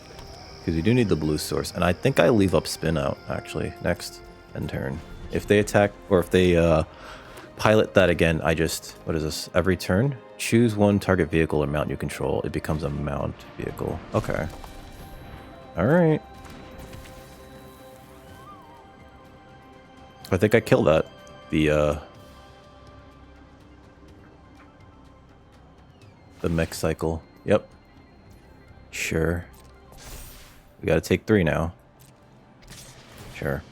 Because you do need the blue source. And I think I leave up spin out, actually, next end turn. If they attack, or if they pilot that again, I just, what is this? Every turn? Choose one target vehicle or mount you control. It becomes a mount vehicle. Okay. Alright. I think I killed that. The mech cycle. Yep. Sure. We gotta take 3 now. Sure.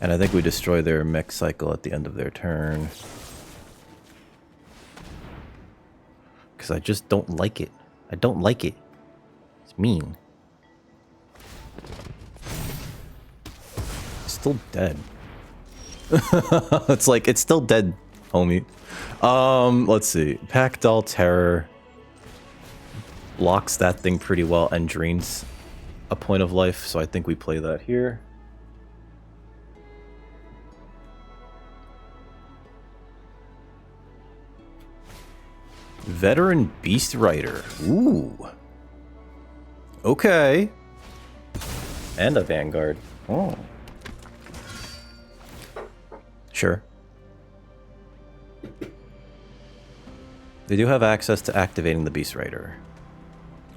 And I think we destroy their mech cycle at the end of their turn. Because I just don't like it. I don't like it. It's mean. It's still dead. It's like, it's still dead, homie. Let's see. Packdoll Terror blocks that thing pretty well and drains a point of life, so I think we play that here. Veteran Beast Rider. Ooh. Okay. And a Vanguard. Oh. Sure. They do have access to activating the Beast Rider.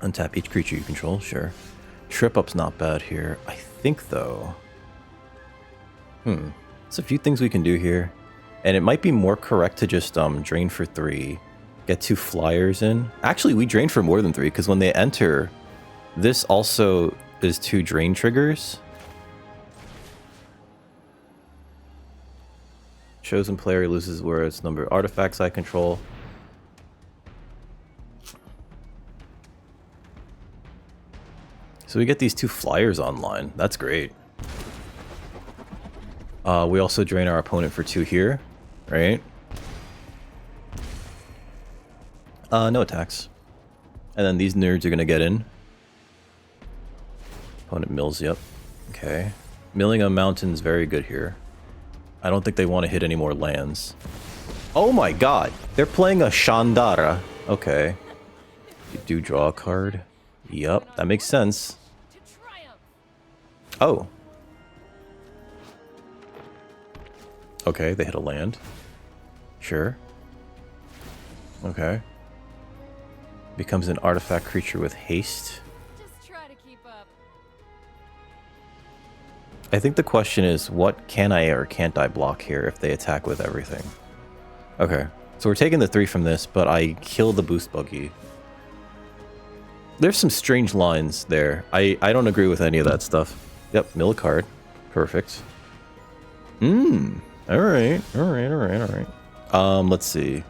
Untap each creature you control, sure. Trip Up's not bad here. I think, though... There's a few things we can do here. And it might be more correct to just drain for 3. Get 2 flyers in. Actually, we drain for more than 3, because when they enter, this also is 2 drain triggers. Chosen player loses where its number of artifacts I control. So we get these 2 flyers online. That's great. We also drain our opponent for 2 here, right? No attacks. And then these nerds are gonna get in. Opponent mills, yep. Okay. Milling a mountain's very good here. I don't think they want to hit any more lands. Oh my god! They're playing a Shandara. Okay. You do draw a card. Yup, that makes sense. Oh. Okay, they hit a land. Sure. Okay. Becomes an artifact creature with haste. Just try to keep up. I think the question is, what can I or can't I block here if they attack with everything? Okay, so we're taking the 3 from this, but I kill the boost buggy. There's some strange lines there. I don't agree with any of that stuff. Yep, mill a card. Perfect. Alright. Let's see.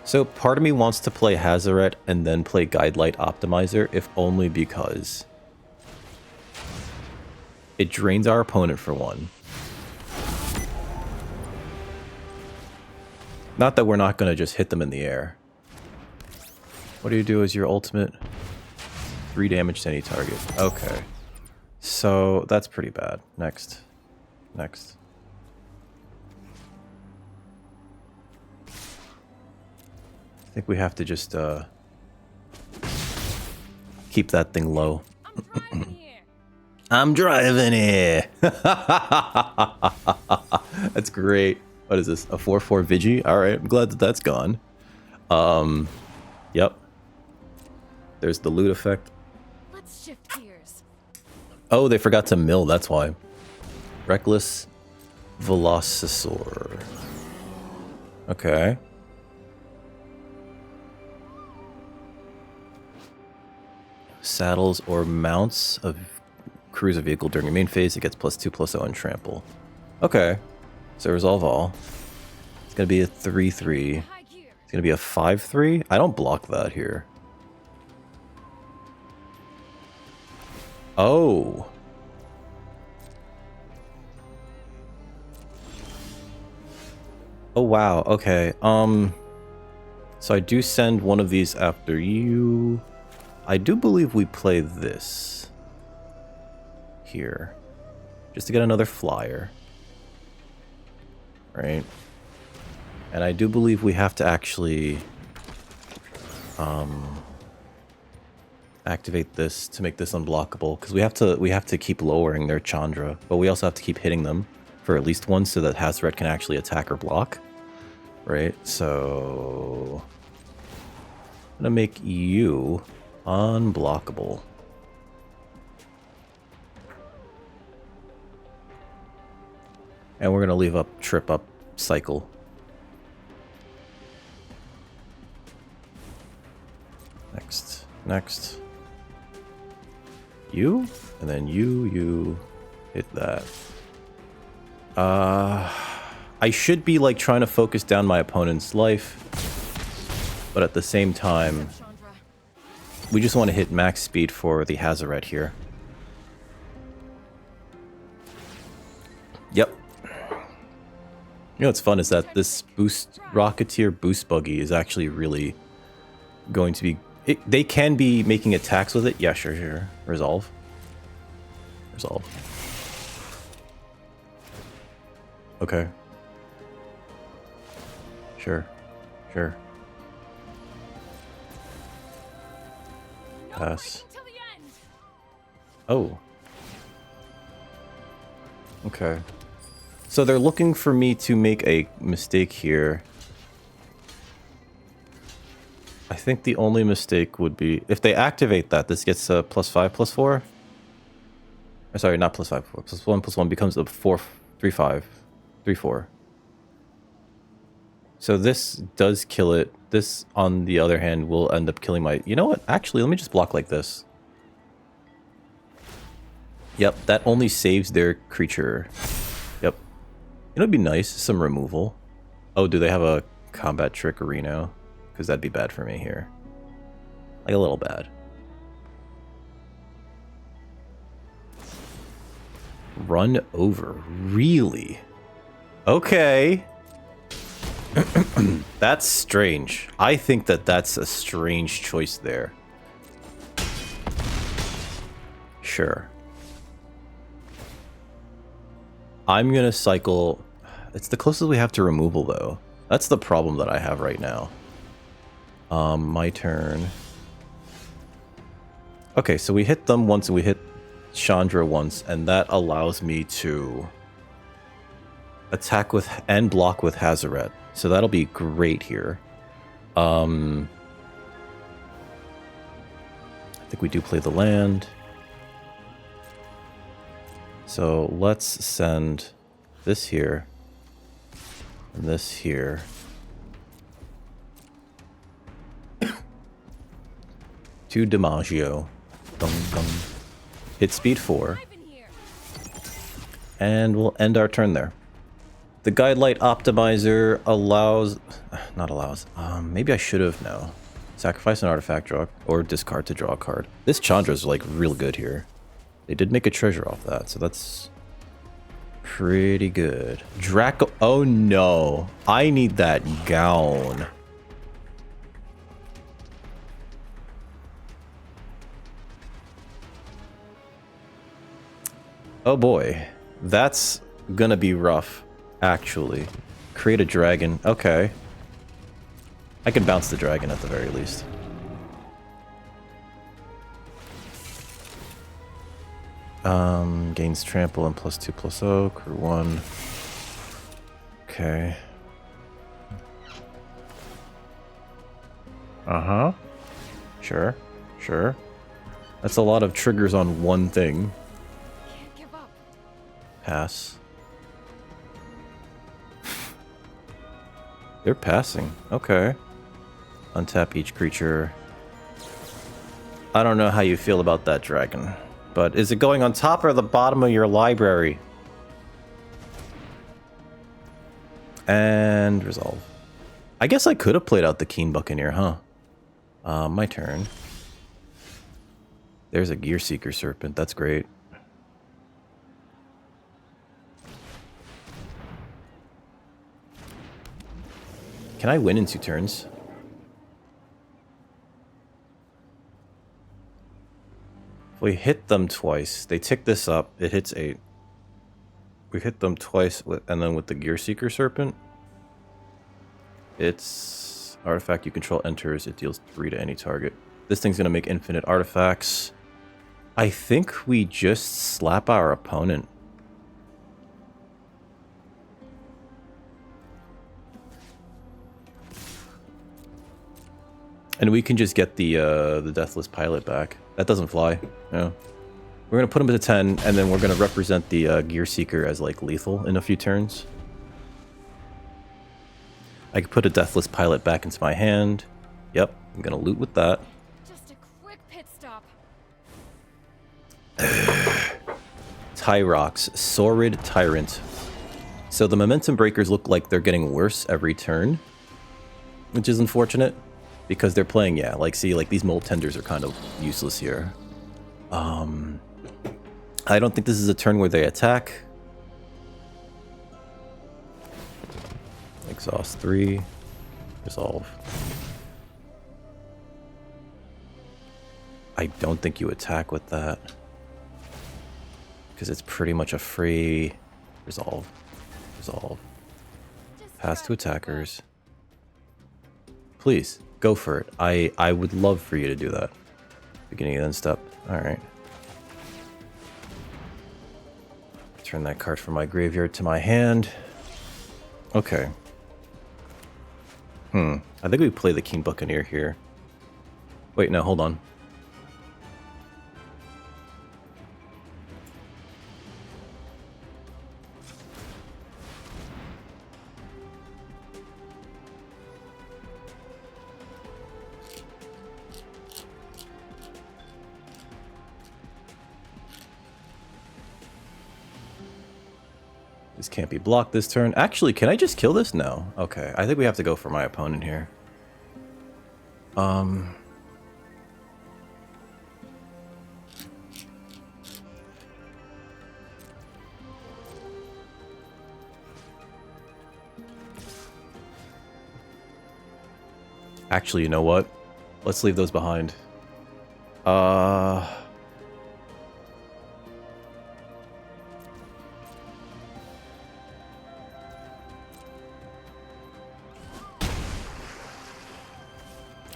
So part of me wants to play Hazaret and then play Guidelight Optimizer, if only because it drains our opponent for 1. Not that we're not going to just hit them in the air. What do you do as your ultimate? 3 damage to any target. Okay. So that's pretty bad. Next. Next. I think we have to just keep that thing low. I'm driving here. That's great. What is this? A 4/4 Vigi? Alright, I'm glad that that's gone. Yep. There's the loot effect. Let's shift gears. Oh, they forgot to mill, that's why. Reckless Velocisaur. Okay. Saddles or mounts of cruiser vehicle during your main phase. It gets +2/+0 and trample. Okay. So resolve all. It's going to be a 3/3. It's going to be a 5/3. I don't block that here. Oh. Oh, wow. Okay. So I do send one of these after you. I do believe we play this here. Just to get another flyer. Right? And I do believe we have to actually activate this to make this unblockable, because we have to keep lowering their Chandra, but we also have to keep hitting them for at least one so that Hazret can actually attack or block. Right? So I'm gonna make you unblockable. And we're gonna leave up trip up cycle. Next. You, and then you hit that. I should be like trying to focus down my opponent's life, but at the same time, we just want to hit max speed for the Hazret here. Yep. You know what's fun is that this boost Rocketeer boost buggy is actually really going to be... they can be making attacks with it. Yeah, sure. Resolve. Okay. Sure. Pass. Oh. Okay. So they're looking for me to make a mistake here. I think the only mistake would be if they activate that, this gets a +5/+4. Or sorry, not +5/+4. +1/+1 becomes a 4/3/5, 3/4. So this does kill it. This, on the other hand, will end up killing my... You know what? Actually, let me just block like this. Yep, that only saves their creature. Yep. You know, it'd be nice, some removal. Oh, do they have a combat trick arena? Because that'd be bad for me here. Like a little bad. Run over. Really? Okay. That's strange. I think that that's a strange choice there. Sure. I'm gonna cycle... It's the closest we have to removal, though. That's the problem that I have right now. My turn. Okay, so we hit them once and we hit Chandra once, and that allows me to attack with and block with Hazret. So that'll be great here. I think we do play the land. So let's send this here and this here. To DiMaggio. Hit speed 4. And we'll end our turn there. The Guidelight Optimizer allows... Not allows. Maybe I should have now. Sacrifice an artifact, draw, or discard to draw a card. This Chandra's like real good here. They did make a treasure off that, so that's pretty good. Draco... Oh no. I need that gown. Oh boy. That's gonna be rough, actually. Create a dragon. Okay. I can bounce the dragon at the very least. Gains trample and +2/+0. Crew 1. Okay. Uh-huh. Sure. That's a lot of triggers on one thing. Can't give up. Pass. They're passing. Okay. Untap each creature. I don't know how you feel about that dragon, but is it going on top or the bottom of your library? And resolve. I guess I could have played out the Keen Buccaneer, huh? My turn. There's a Gear Seeker Serpent. That's great. Can I win in 2 turns? If we hit them twice, they tick this up, it hits 8. We hit them twice, and then with the Gear Seeker Serpent, it's artifact you control enters, it deals 3 to any target. This thing's gonna make infinite artifacts. I think we just slap our opponent. And we can just get the Deathless Pilot back. That doesn't fly. Yeah. We're gonna put him at a 10, and then we're gonna represent the Gear Seeker as like lethal in a few turns. I could put a Deathless Pilot back into my hand. Yep, I'm gonna loot with that. Just a quick pit stop. Tyrox, Sordid Tyrant. So the Momentum Breakers look like they're getting worse every turn, which is unfortunate. Because they're playing, yeah, like, see, like, these Mold Tenders are kind of useless here. I don't think this is a turn where they attack. Exhaust 3. Resolve. I don't think you attack with that. Because it's pretty much a free... Resolve. Resolve. Pass to attackers. Please. Go for it. I would love for you to do that. Beginning of end step. Alright. Turn that card from my graveyard to my hand. Okay. I think we play the King Buccaneer here. Wait, no, hold on. This can't be blocked this turn. Actually, can I just kill this? No. Okay, I think we have to go for my opponent here. Actually, you know what? Let's leave those behind.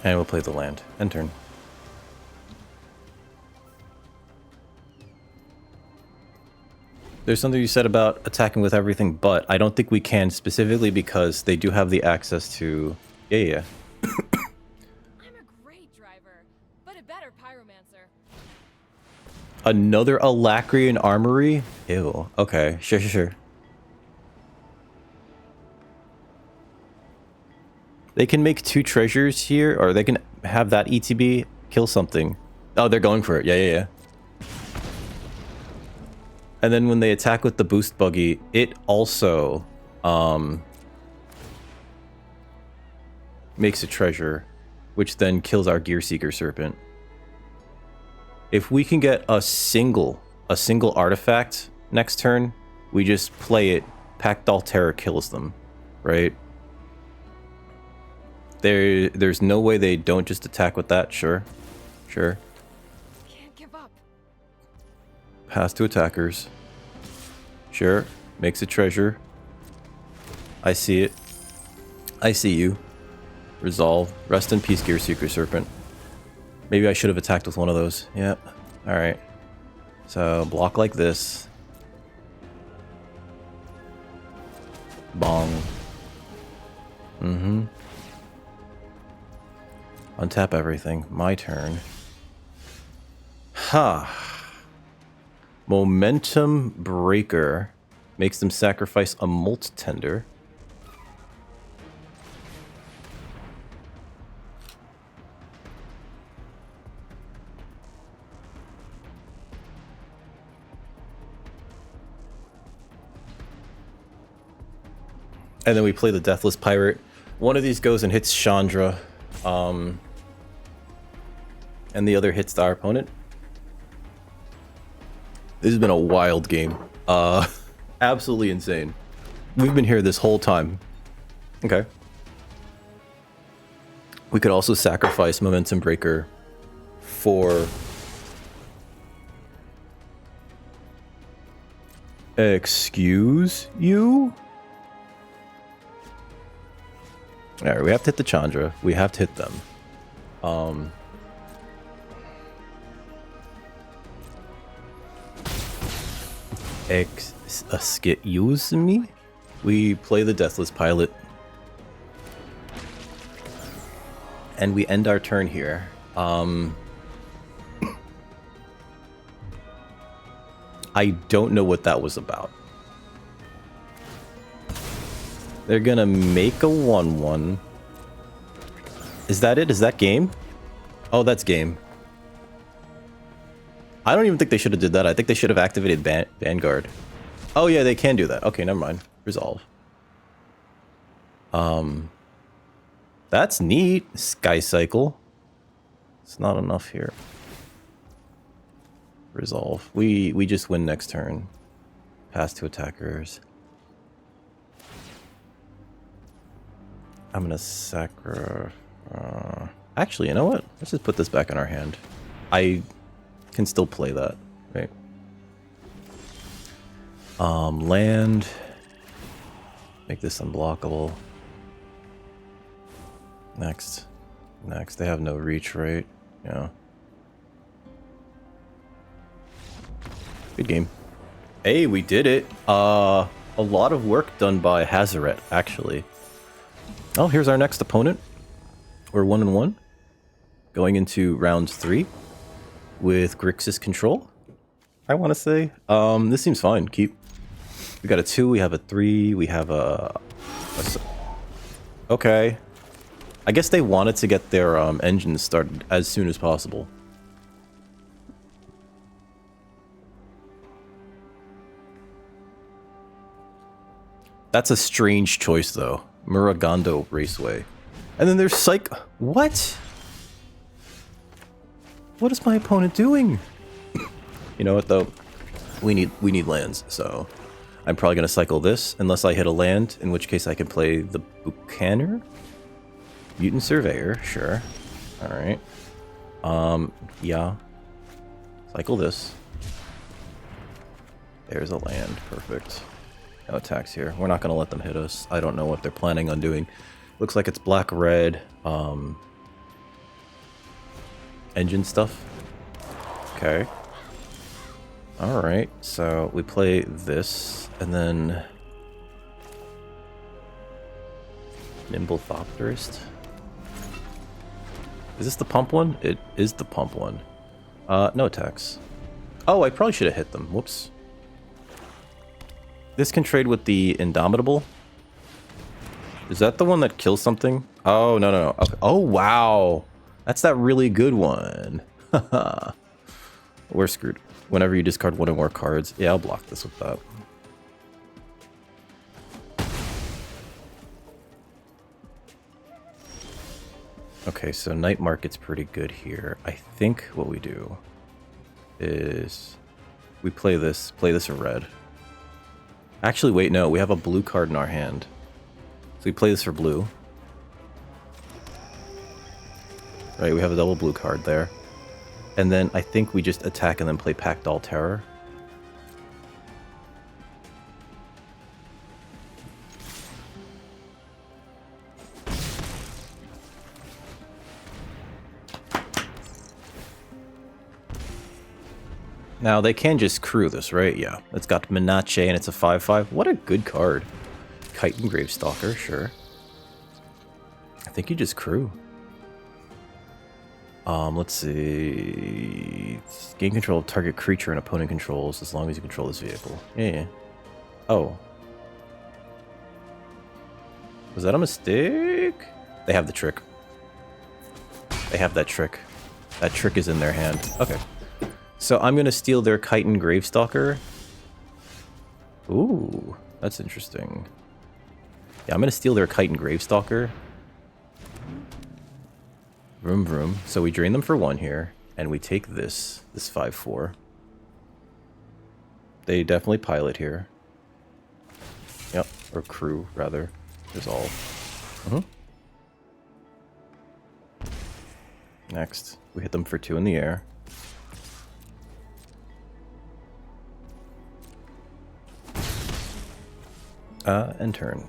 And we'll play the land. End turn. There's something you said about attacking with everything, but I don't think we can specifically because they do have the access to... Yeah. I'm a great driver, but a better pyromancer. Another Alacrian Armory? Ew. Okay. Sure. They can make 2 treasures here, or they can have that ETB kill something. Oh, they're going for it. Yeah. And then when they attack with the boost buggy, it also makes a treasure, which then kills our Gear Seeker Serpent. If we can get a single artifact next turn, we just play it. Pact Altera kills them, right? There's no way they don't just attack with that. Sure. Can't give up. Pass to attackers. Sure. Makes a treasure. I see it. I see you. Resolve. Rest in peace, Gear Seeker Serpent. Maybe I should have attacked with one of those. Yep. Alright. So, block like this. Bong. Untap everything. My turn. Momentum Breaker makes them sacrifice a Molt Tender. And then we play the Deathless Pirate. One of these goes and hits Chandra. And the other hits our opponent. This has been a wild game. Absolutely insane. We've been here this whole time. Okay. We could also sacrifice Momentum Breaker for... Excuse you? Alright, we have to hit the Chandra. We have to hit them. Excuse me? We play the Deathless Pilot. And we end our turn here. I don't know what that was about. They're gonna make a 1/1. Is that it? Is that game? Oh, that's game. I don't even think they should have did that. I think they should have activated Vanguard. Oh yeah, they can do that. Okay, never mind. Resolve. That's neat. Sky Cycle. It's not enough here. Resolve. We just win next turn. Pass to attackers. I'm gonna actually, you know what? Let's just put this back in our hand. I can still play that, right? Land. Make this unblockable. Next. Next. They have no reach, right? Yeah. Good game. Hey, we did it. A lot of work done by Hazaret, actually. Oh, here's our next opponent. We're 1-1. Going into round 3 with Grixis control, I want to say. This seems fine. Keep. We got a 2, we have a 3, we have okay. I guess they wanted to get their engines started as soon as possible. That's a strange choice, though. Muragando Raceway. And then there's What? What is my opponent doing? You know what, though? We need lands, so I'm probably going to cycle this, unless I hit a land, in which case I can play the Buchaner? Mutant Surveyor, sure. Alright. Yeah. Cycle this. There's a land, perfect. No attacks here. We're not going to let them hit us. I don't know what they're planning on doing. Looks like it's black-red, engine stuff. Okay. Alright, so we play this, and then Nimble Thopterist. Is this the pump one? It is the pump one. No attacks. Oh, I probably should have hit them. Whoops. This can trade with the Indomitable. Is that the one that kills something? Oh, no. Okay. Oh, wow. That's that really good one. We're screwed. Whenever you discard one or more cards. Yeah, I'll block this with that. Okay, so Night Market's pretty good here. I think what we do is we play this in red. Actually, wait, no, we have a blue card in our hand. So we play this for blue. Right, we have a double blue card there. And then I think we just attack and then play Pact All Terror. Now, they can just crew this, right? Yeah. It's got Menace and it's a 5/5. What a good card. Chitin Gravestalker, sure. I think you just crew. Let's see. Gain control of target creature and opponent controls as long as you control this vehicle. Yeah. Oh. Was that a mistake? They have the trick. They have that trick. That trick is in their hand. Okay. So I'm going to steal their Chitin Gravestalker. Ooh, that's interesting. Yeah, I'm going to steal their Chitin Gravestalker. Vroom vroom. So we drain them for 1 here, and we take this 5/4. They definitely pilot here. Yep, or crew, rather. Resolve. Next, we hit them for 2 in the air. And turn.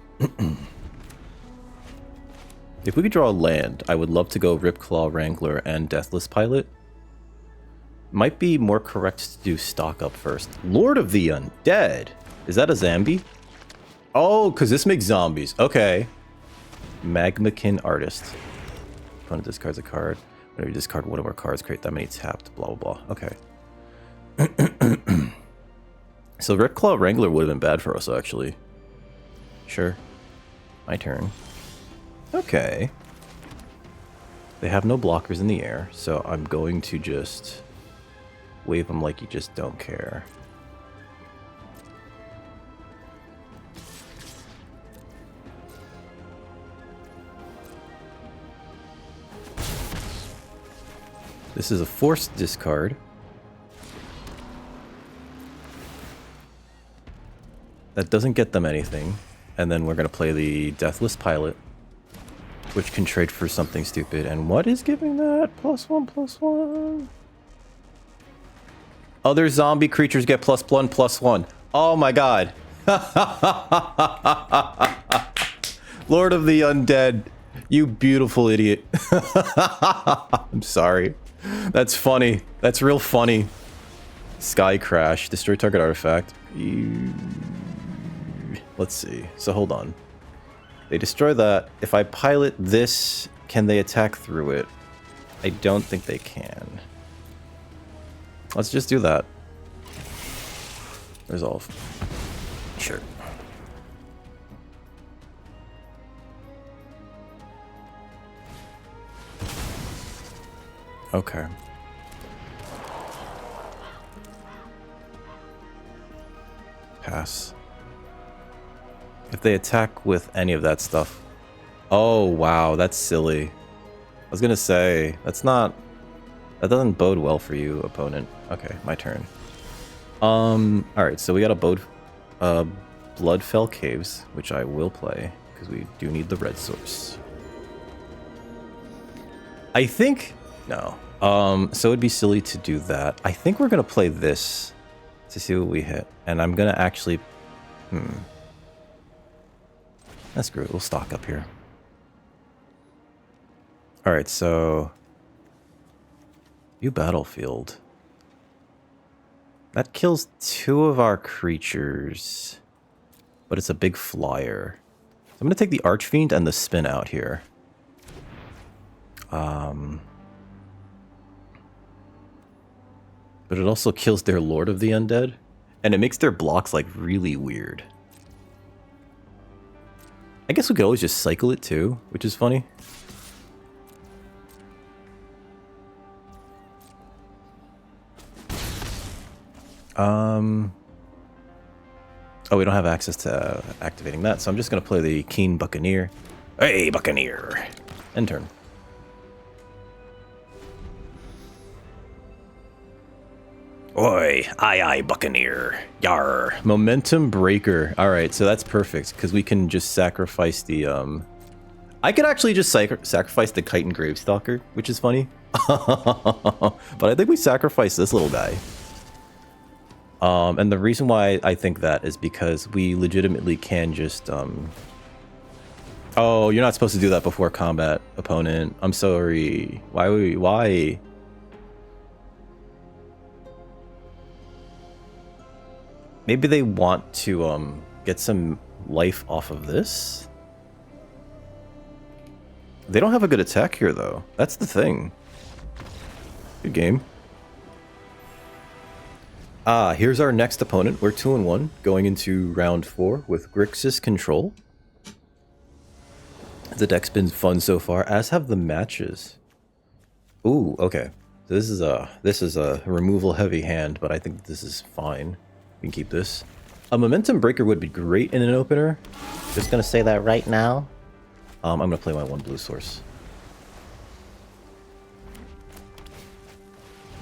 If we could draw a land, I would love to go Ripclaw Wrangler and Deathless Pilot. Might be more correct to do stock up first. Lord of the Undead. Is that a zombie? Oh, because this makes zombies. Okay. Magmakin Artist. Opponent discards a card. Whenever you discard one of our cards, create that many tapped. Blah, blah, blah. Okay. So Ripclaw Wrangler would have been bad for us, actually. Sure. My turn. Okay. They have no blockers in the air, so I'm going to just wave them like you just don't care. This is a forced discard. That doesn't get them anything. And then we're going to play the Deathless Pilot, which can trade for something stupid. And what is giving that? +1/+1. Other zombie creatures get +1/+1. Oh my god. Lord of the Undead. You beautiful idiot. I'm sorry. That's funny. That's real funny. Sky Crash. Destroy target artifact. Let's see. So hold on. They destroy that. If I pilot this, can they attack through it? I don't think they can. Let's just do that. Resolve. Sure. Okay. Pass. If they attack with any of that stuff. Oh, wow, that's silly. I was gonna say, that's not... That doesn't bode well for you, opponent. Okay, my turn. Alright, so we got a Bloodfell Caves, which I will play, because we do need the red source. I think... No. So it'd be silly to do that. I think we're gonna play this to see what we hit. And I'm gonna actually... That's great. We'll stock up here. Alright, so... New battlefield. That kills 2 of our creatures. But it's a big flyer. So I'm going to take the Archfiend and the Spin out here. But it also kills their Lord of the Undead. And it makes their blocks, like, really weird. I guess we could always just cycle it too, which is funny. Oh, we don't have access to activating that, so I'm just going to play the Keen Buccaneer. Hey, Buccaneer! End turn. Oi, aye, Buccaneer. Yar. Momentum Breaker. Alright, so that's perfect, because we can just sacrifice the, I could actually just sacrifice the Chitin Gravestalker, which is funny. But I think we sacrifice this little guy. And the reason why I think that is because we legitimately can just, Oh, you're not supposed to do that before combat, opponent. I'm sorry. Why? Maybe they want to, get some life off of this? They don't have a good attack here, though. That's the thing. Good game. Here's our next opponent. We're 2-1, going into round 4 with Grixis Control. The deck's been fun so far, as have the matches. Ooh, okay. So this is a removal heavy hand, but I think this is fine. We can keep this. A Momentum Breaker would be great in an opener. Just gonna say that right now. I'm gonna play my 1 blue source.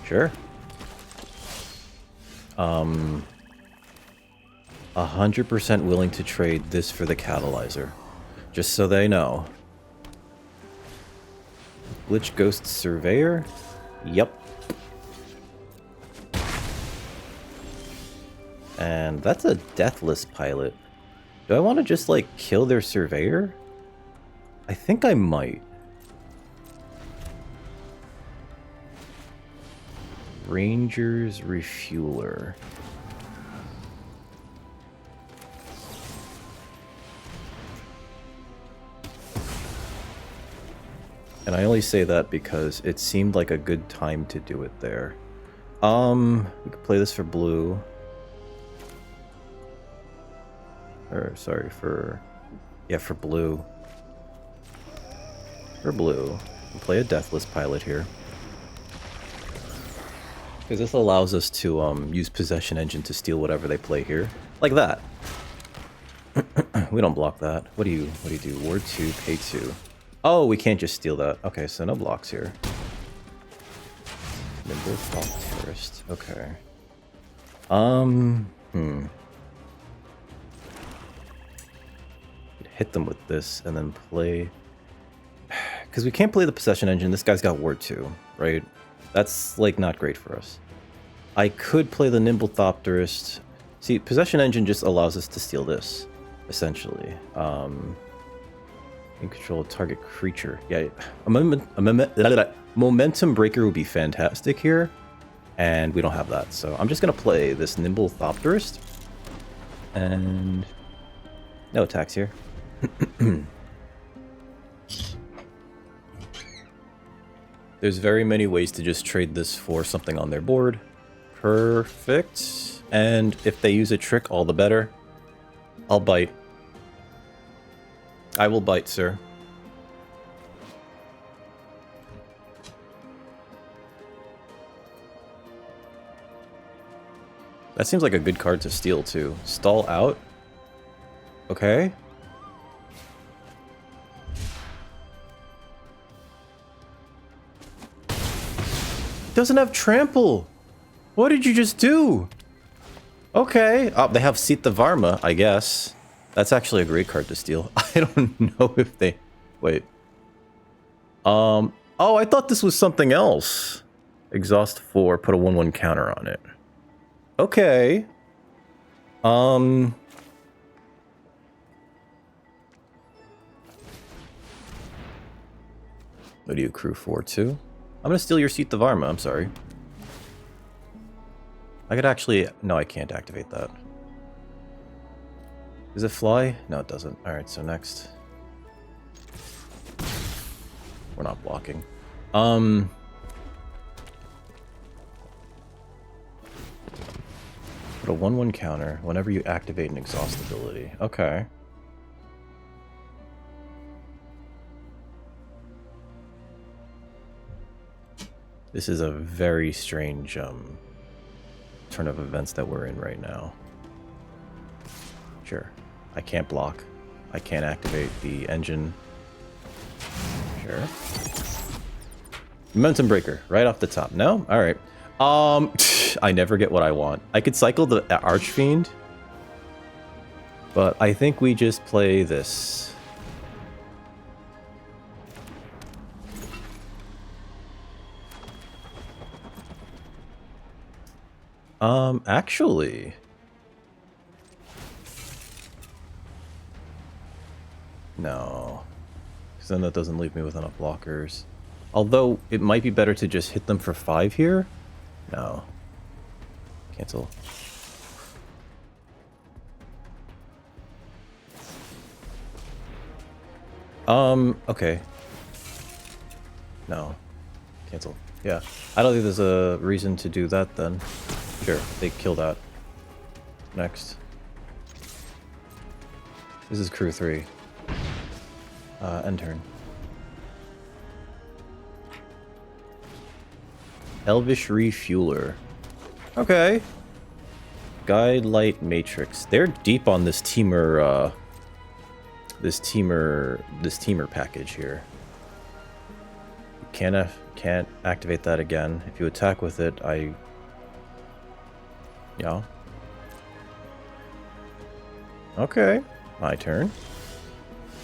Sure. 100% willing to trade this for the Catalyzer. Just so they know. Glitch Ghost Surveyor? Yep. And that's a Deathless Pilot. Do I want to just, like, kill their Surveyor? I think I might. Ranger's Refueler. And I only say that because it seemed like a good time to do it there. We could play this for blue. Or, sorry, for... Yeah, for blue. For blue. We'll play a Deathless Pilot here. Because this allows us to use Possession Engine to steal whatever they play here. Like that. We don't block that. What do you do? Ward 2, pay 2. Oh, we can't just steal that. Okay, so no blocks here. Nimble Thought first. Okay. Hit them with this and then play... Because we can't play the Possession Engine. This guy's got Ward 2, right? That's, like, not great for us. I could play the Nimble Thopterist. See, Possession Engine just allows us to steal this, essentially. In control of target creature. Yeah, Momentum Breaker would be fantastic here, and we don't have that. So I'm just going to play this Nimble Thopterist, and no attacks here. There's very many ways to just trade this for something on their board. Perfect. And if they use a trick, all the better. I'll bite. I will bite, sir. That seems like a good card to steal, too. Stall out? Okay. Doesn't have trample. What did you just do? Okay. Oh, they have Sita Varma, I guess. That's actually a great card to steal. I don't know if they... Wait. Oh, I thought this was something else. Exhaust 4, put a 1/1 counter on it. Okay. What do you accrue 4/2? I'm gonna steal your Sita Varma, I'm sorry. I could actually... No, I can't activate that. Does it fly? No, it doesn't. Alright, so next. We're not blocking. Put a 1/1 counter whenever you activate an exhaust ability. Okay. This is a very strange turn of events that we're in right now. Sure. I can't block. I can't activate the engine. Sure. Momentum Breaker, right off the top. No? Alright. I never get what I want. I could cycle the Archfiend, but I think we just play this. Actually... No. Because then that doesn't leave me with enough blockers. Although, it might be better to just hit them for 5 here. No. Cancel. Okay. No. Cancel. Yeah. I don't think there's a reason to do that then. Sure, they kill that. Next. This is crew 3. End turn. Elvish Refueler. Okay. Guide Light Matrix. They're deep on this teamer, this teamer package here. Can't activate that again. If you attack with it, yeah. Okay. My turn.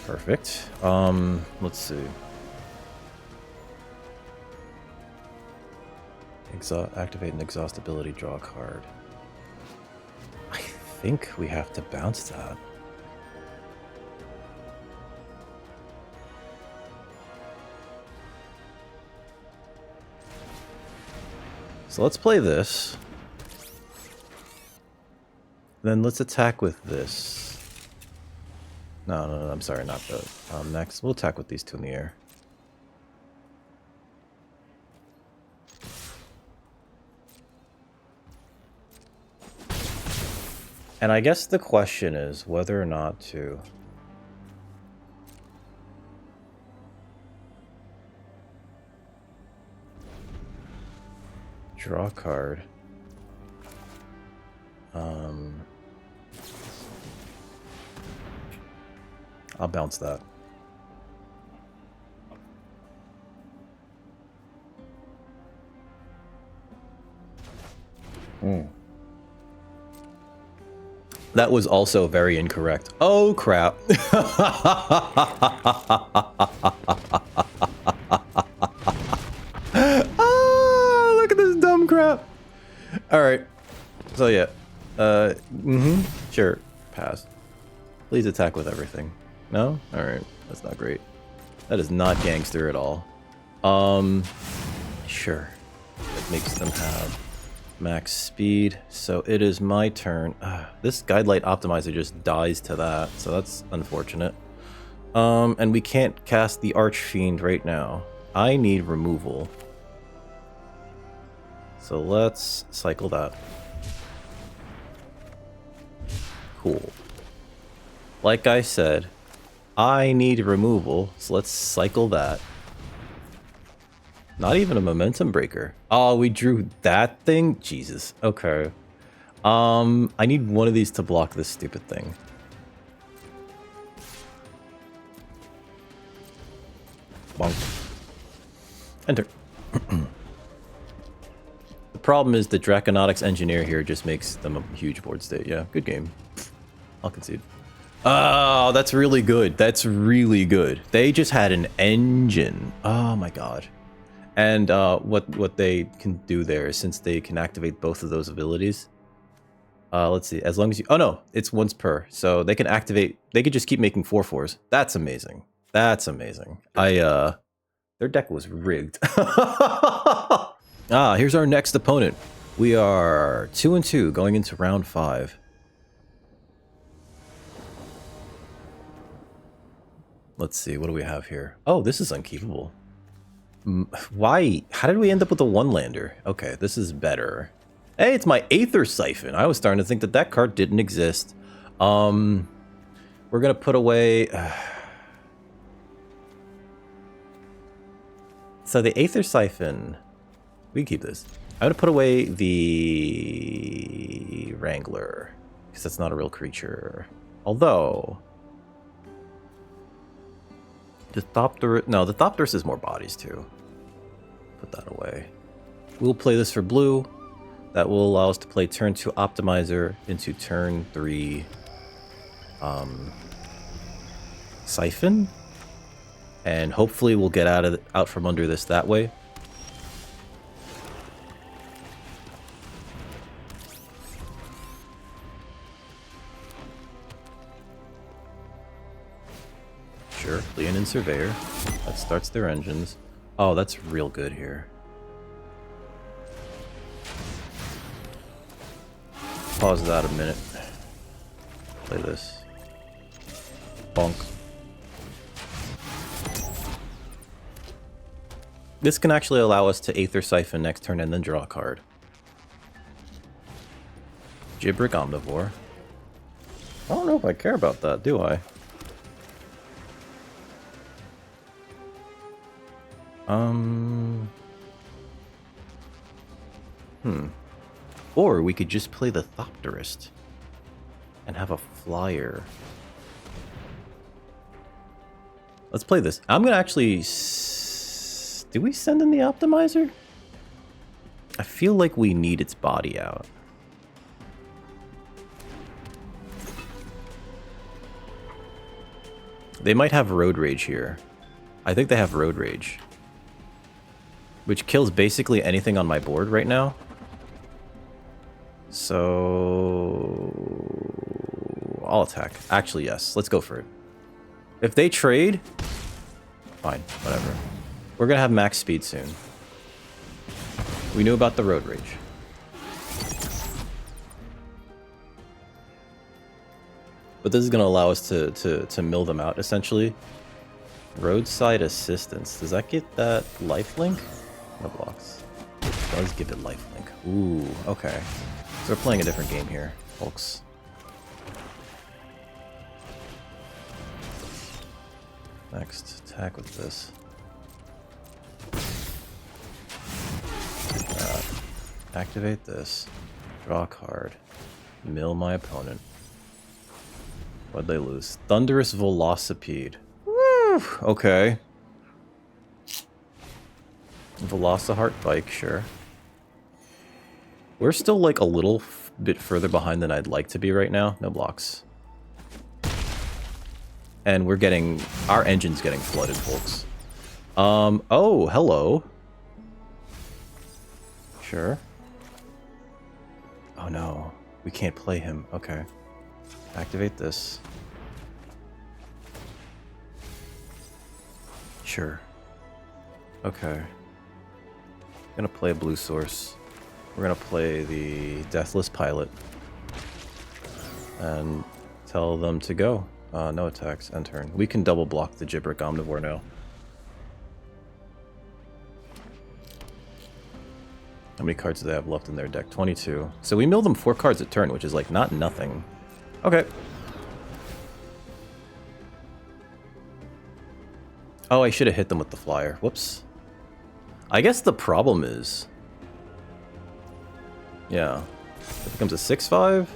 Perfect. Let's see. Activate an exhaust ability, draw a card. I think we have to bounce that. So let's play this. Then let's attack with this. No, I'm sorry, not the next. We'll attack with these two in the air. And I guess the question is whether or not to... draw a card. I'll bounce that. That was also very incorrect. Oh, crap. Ah, look at this dumb crap. All right. So, yeah. Sure. Pass. Please attack with everything. No? All right. That's not great. That is not gangster at all. Sure. It makes them have max speed. So it is my turn. This Guidelight Optimizer just dies to that, so that's unfortunate. And we can't cast the Archfiend right now. I need removal. So let's cycle that. Cool. Like I said, I need removal, so let's cycle that. Not even a momentum breaker. Oh, we drew that thing? Jesus. Okay. I need one of these to block this stupid thing. Bonk. Enter. The problem is the Draconautics Engineer here just makes them a huge board state. Yeah, good game. I'll concede. Oh, that's really good. That's really good. They just had an engine. Oh my god. And what they can do there is, since they can activate both of those abilities, let's see, as long as you, oh no, it's once per, so they can activate, they could just keep making 4/4s. That's amazing. That's amazing. Their deck was rigged. Here's our next opponent. We are 2-2 going into round 5. Let's see, what do we have here? Oh, this is unkeepable. Why? How did we end up with a one-lander? Okay, this is better. Hey, it's my Aether Siphon. I was starting to think that that card didn't exist. We're gonna put away... So the Aether Siphon... We can keep this. I'm gonna put away the Wrangler, because that's not a real creature. Although... The Thopterus is more bodies too. Put that away. We'll play this for blue. That will allow us to play turn 2 Optimizer into turn 3 Siphon. And hopefully we'll get out from under this that way. Sure, Leon and Surveyor. That starts their engines. Oh, that's real good here. Pause that a minute. Play this. Bonk. This can actually allow us to Aether Siphon next turn and then draw a card. Gibrick Omnivore. I don't know if I care about that, do I? Or we could just play the Thopterist and have a flyer. Let's play this. I'm gonna actually... Do we send in the Optimizer? I feel like we need its body out. They might have Road Rage here. I think they have Road Rage, which kills basically anything on my board right now. So... I'll attack. Actually, yes. Let's go for it. If they trade... Fine. Whatever. We're gonna have max speed soon. We knew about the road rage. But this is going to allow us to mill them out, essentially. Roadside assistance. Does that get that lifelink? No blocks. It does give it lifelink. Ooh, okay. So we're playing a different game here, folks. Next, attack with this. Activate this. Draw a card. Mill my opponent. What'd they lose? Thunderous Velocipede. Woo! Okay. Velociheart Bike, sure. We're still like a little bit further behind than I'd like to be right now. No blocks. And we're getting... Our engine's getting flooded, folks. Oh, hello. Sure. Oh no. We can't play him. Okay. Activate this. Sure. Okay. Gonna play a blue source. We're gonna play the Deathless Pilot. And tell them to go. No attacks, end turn. We can double block the Gibberic Omnivore now. How many cards do they have left in their deck? 22. So we mill them 4 cards a turn, which is like not nothing. Okay. Oh, I should have hit them with the flyer. Whoops. I guess the problem is... Yeah. It becomes a 6/5.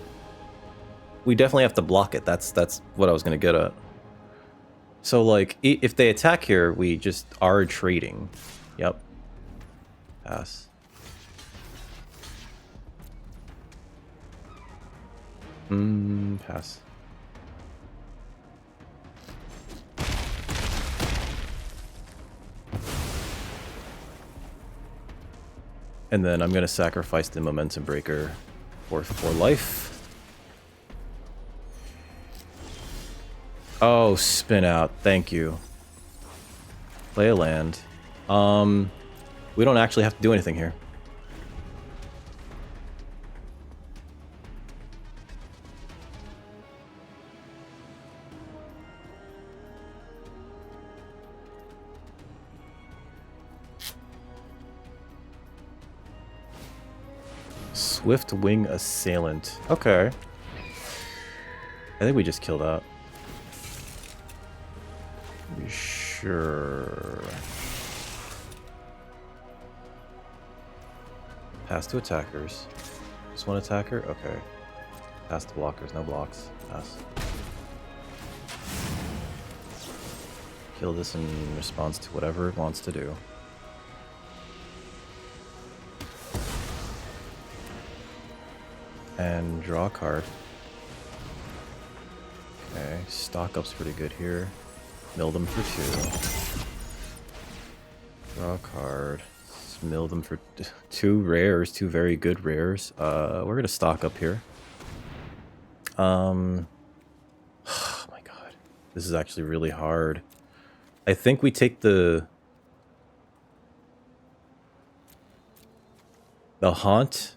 We definitely have to block it. That's what I was going to get at. So, like, if they attack here, we just are trading. Yep. Pass. Pass. And then I'm going to sacrifice the Momentum Breaker for life. Oh, spin out. Thank you. Play a land. We don't actually have to do anything here. Swift Wing Assailant. Okay. I think we just killed that. Sure. Pass to attackers. Just one attacker? Okay. Pass to blockers. No blocks. Pass. Kill this in response to whatever it wants to do. And draw a card. Okay, stock up's pretty good here. Mill them for 2. Draw a card. Mill them for 2 rares, 2 very good rares. We're gonna stock up here. Oh my god. This is actually really hard. I think we take the Haunt.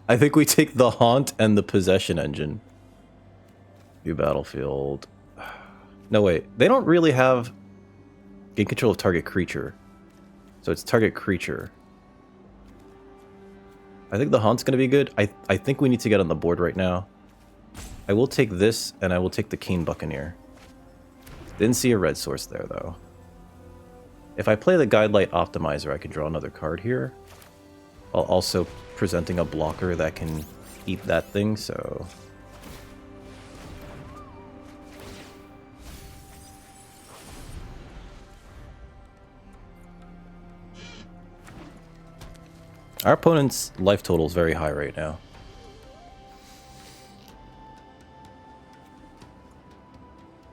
I think we take the Haunt and the Possession Engine. View battlefield. No, wait. They don't really have gain control of target creature. So it's target creature. I think the Haunt's going to be good. I think we need to get on the board right now. I will take this, and I will take the Keen Buccaneer. Didn't see a red source there, though. If I play the Guidelight Optimizer, I can draw another card here. While also presenting a blocker that can eat that thing, so... Our opponent's life total is very high right now.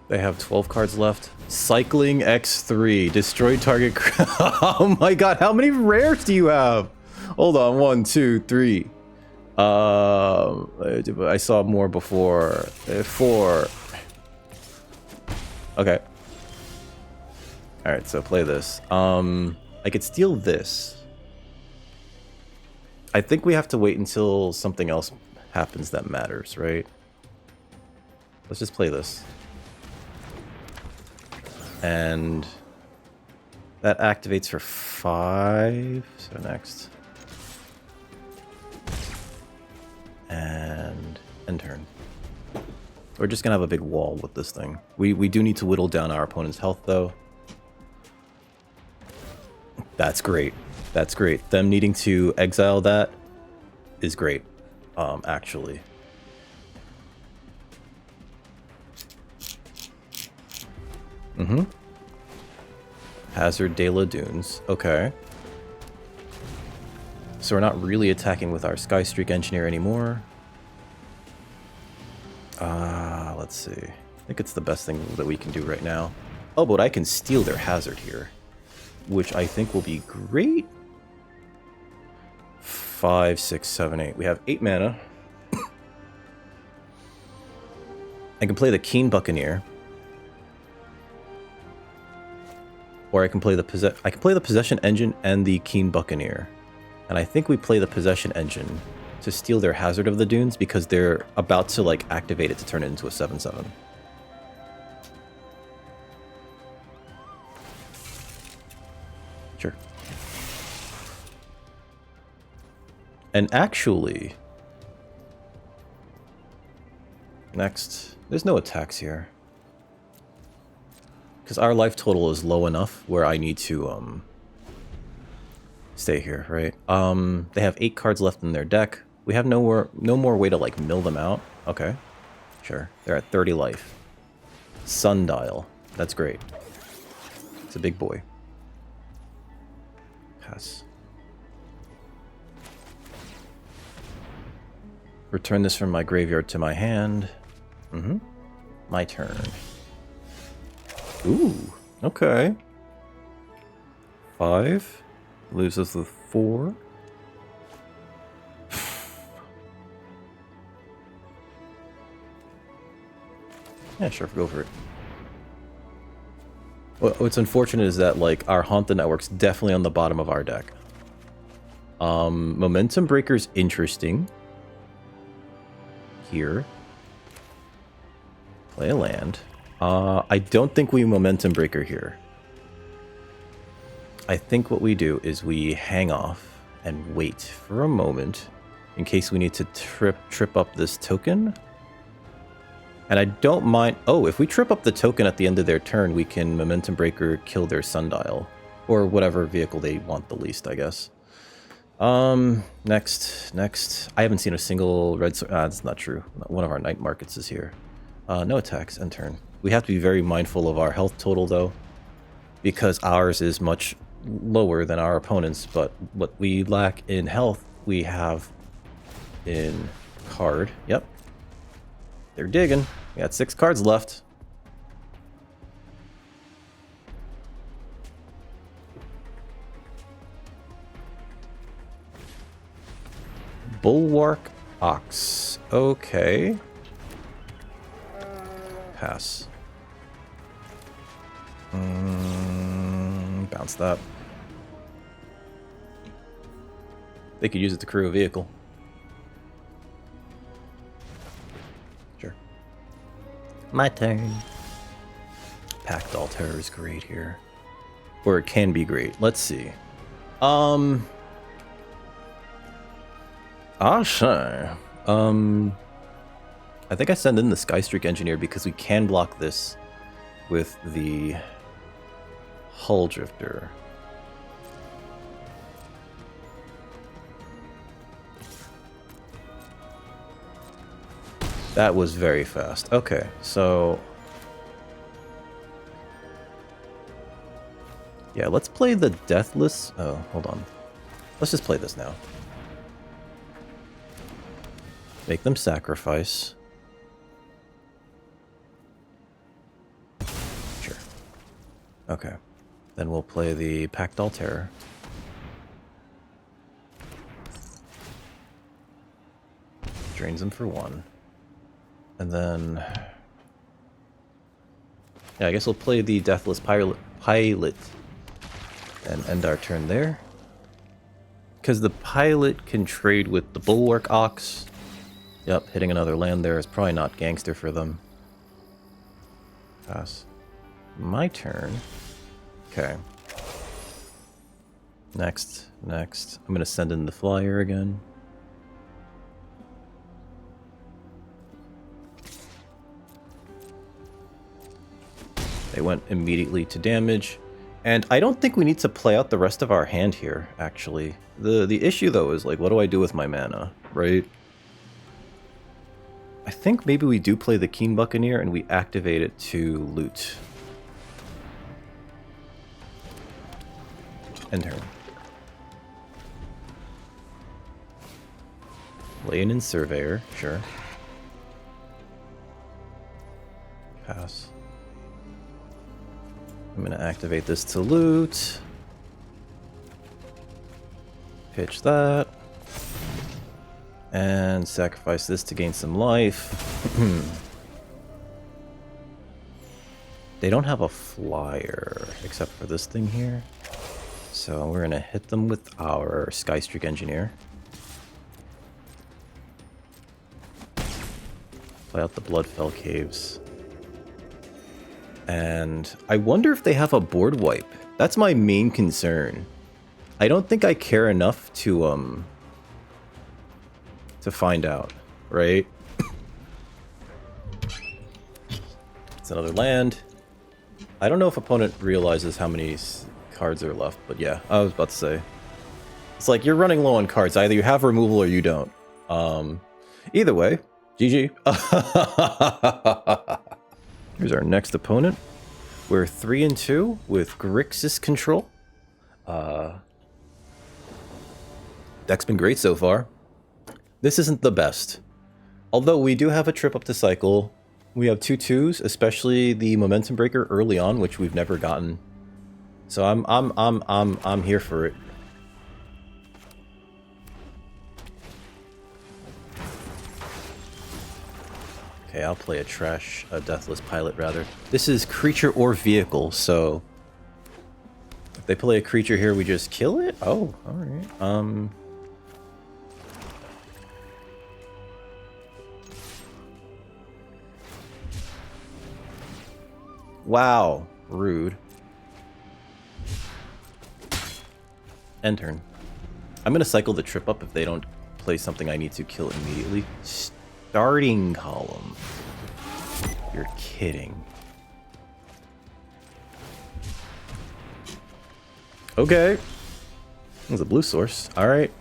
They have 12 cards left. Cycling X3. Destroy target... Oh my god, how many rares do you have? Hold on, 1, 2, 3. I saw more before. 4. Okay. Alright, so play this. I could steal this. I think we have to wait until something else happens that matters, right? Let's just play this. And that activates for 5. So next. And end turn. We're just gonna have a big wall with this thing. We do need to whittle down our opponent's health though. That's great. That's great. Them needing to exile that is great, actually. Hazard de la Dunes. Okay. So we're not really attacking with our Sky Streak Engineer anymore. Let's see. I think it's the best thing that we can do right now. Oh, but I can steal their Hazard here, which I think will be great. 5, 6, 7, 8. We have 8 mana. I can play the Keen Buccaneer. Or I can play the Possession Engine and the Keen Buccaneer. And I think we play the Possession Engine to steal their Hazard of the Dunes because they're about to like activate it to turn it into a 7/7. Sure. And actually, next, there's no attacks here. Because our life total is low enough where I need to stay here, right? They have 8 cards left in their deck. We have no more way to like mill them out. Okay, sure. They're at 30 life. Sundial. That's great. It's a big boy. Pass. Return this from my graveyard to my hand. My turn. Ooh, okay. 5. Leaves us with 4. Yeah, sure, go for it. What's unfortunate is that, like, our Haunt the Network's definitely on the bottom of our deck. Momentum Breaker's interesting. Here. Play a land. I don't think we Momentum Breaker here. I think what we do is we hang off and wait for a moment in case we need to trip up this token. And I don't mind... Oh, if we trip up the token at the end of their turn, we can Momentum Breaker kill their Sundial. Or whatever vehicle they want the least, I guess. Next. I haven't seen a single red... that's not true. One of our night markets is here. No attacks, end turn. We have to be very mindful of our health total, though. Because ours is much lower than our opponent's. But what we lack in health, we have in card. Yep. They're digging. We got 6 cards left. Bulwark Ox. Okay. Pass. Bounce that. They could use it to crew a vehicle. Sure. My turn. Packed Altair is great here. Or it can be great. Let's see. I'll say. I think I send in the Sky Streak Engineer because we can block this with the Hull Drifter. That was very fast. Okay, so... yeah, let's play the Deathless... oh, hold on. Let's just play this now. Make them sacrifice. Sure. Okay. Then we'll play the Packed Altair. Drains them for 1. And then... yeah, I guess we'll play the Deathless pilot. And end our turn there. Because the pilot can trade with the Bulwark Ox. Yep, hitting another land there is probably not gangster for them. Pass. My turn. Okay. Next. I'm going to send in the flyer again. They went immediately to damage. And I don't think we need to play out the rest of our hand here, actually. The issue, though, is, like, what do I do with my mana, right? I think maybe we do play the Keen Buccaneer and we activate it to loot. End turn. Lane and Surveyor, sure. Pass. I'm going to activate this to loot. Pitch that. And sacrifice this to gain some life. They don't have a flyer, except for this thing here. So we're going to hit them with our Skystreak Engineer. Play out the Bloodfell Caves. And I wonder if they have a board wipe. That's my main concern. I don't think I care enough to find out, right? It's another land. I don't know if opponent realizes how many cards are left, but yeah, I was about to say. It's like you're running low on cards. Either you have removal or you don't. Either way, GG. Here's our next opponent. We're 3-2 with Grixis control. Deck's been great so far. This isn't the best. Although we do have a trip up to cycle. We have 2/2s, especially the Momentum Breaker early on, which we've never gotten. So I'm here for it. Okay, I'll play a Deathless Pilot, rather. This is creature or vehicle, so... If they play a creature here, we just kill it? Oh, alright. Wow, rude. End turn. I'm gonna cycle the trip up if they don't play something I need to kill immediately. Starting column. You're kidding. Okay. There's a blue source. Alright.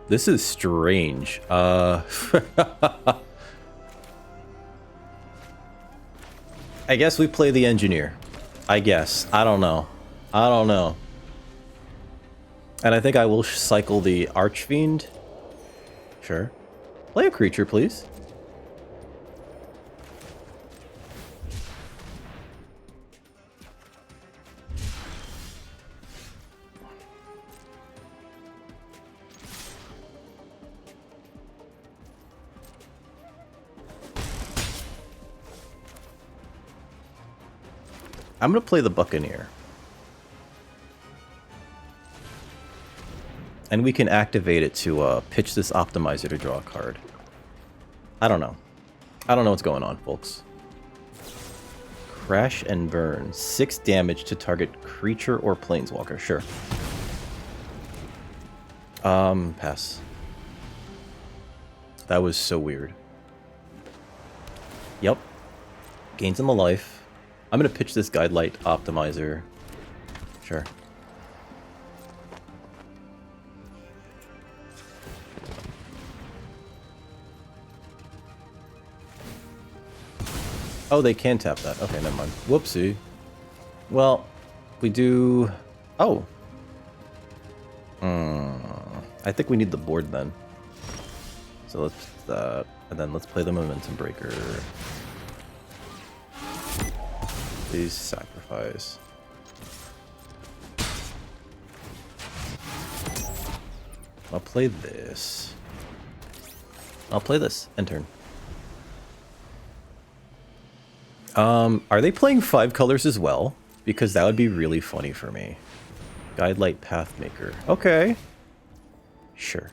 This is strange. I guess we play the engineer. I guess. I don't know. And I think I will cycle the Archfiend. Sure. Play a creature, please. I'm going to play the Buccaneer. And we can activate it to pitch this Optimizer to draw a card. I don't know. I don't know what's going on, folks. Crash and Burn. 6 damage to target creature or planeswalker. Sure. Pass. That was so weird. Yep. Gains him a life. I'm going to pitch this Guidelight Optimizer. Sure. Oh, they can tap that. Okay, never mind. Whoopsie. Well, we do... Oh. I think we need the board then. So let's put that. And then let's play the Momentum Breaker. Please sacrifice. I'll play this. End turn. Are they playing 5 colors as well? Because that would be really funny for me. Guidelight Pathmaker. Okay. Sure.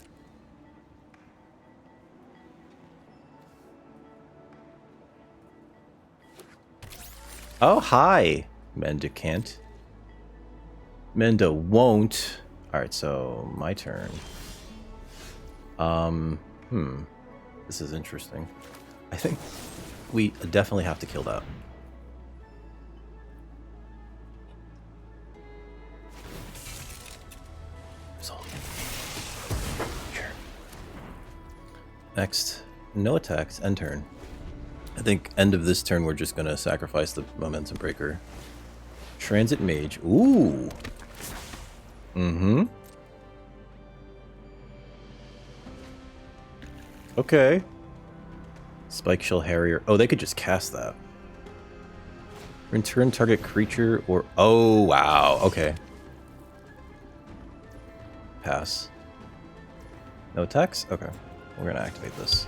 Oh, hi, Mendicant. Menda won't. Alright, so my turn. This is interesting. I think we definitely have to kill that. Resolve. Sure. Next, no attacks, end turn. I think end of this turn we're just gonna sacrifice the Momentum Breaker. Transit Mage. Ooh. Okay. Spike Shell Harrier. Oh, they could just cast that. Return target creature or... Oh, wow. Okay. Pass. No attacks? Okay. We're gonna activate this.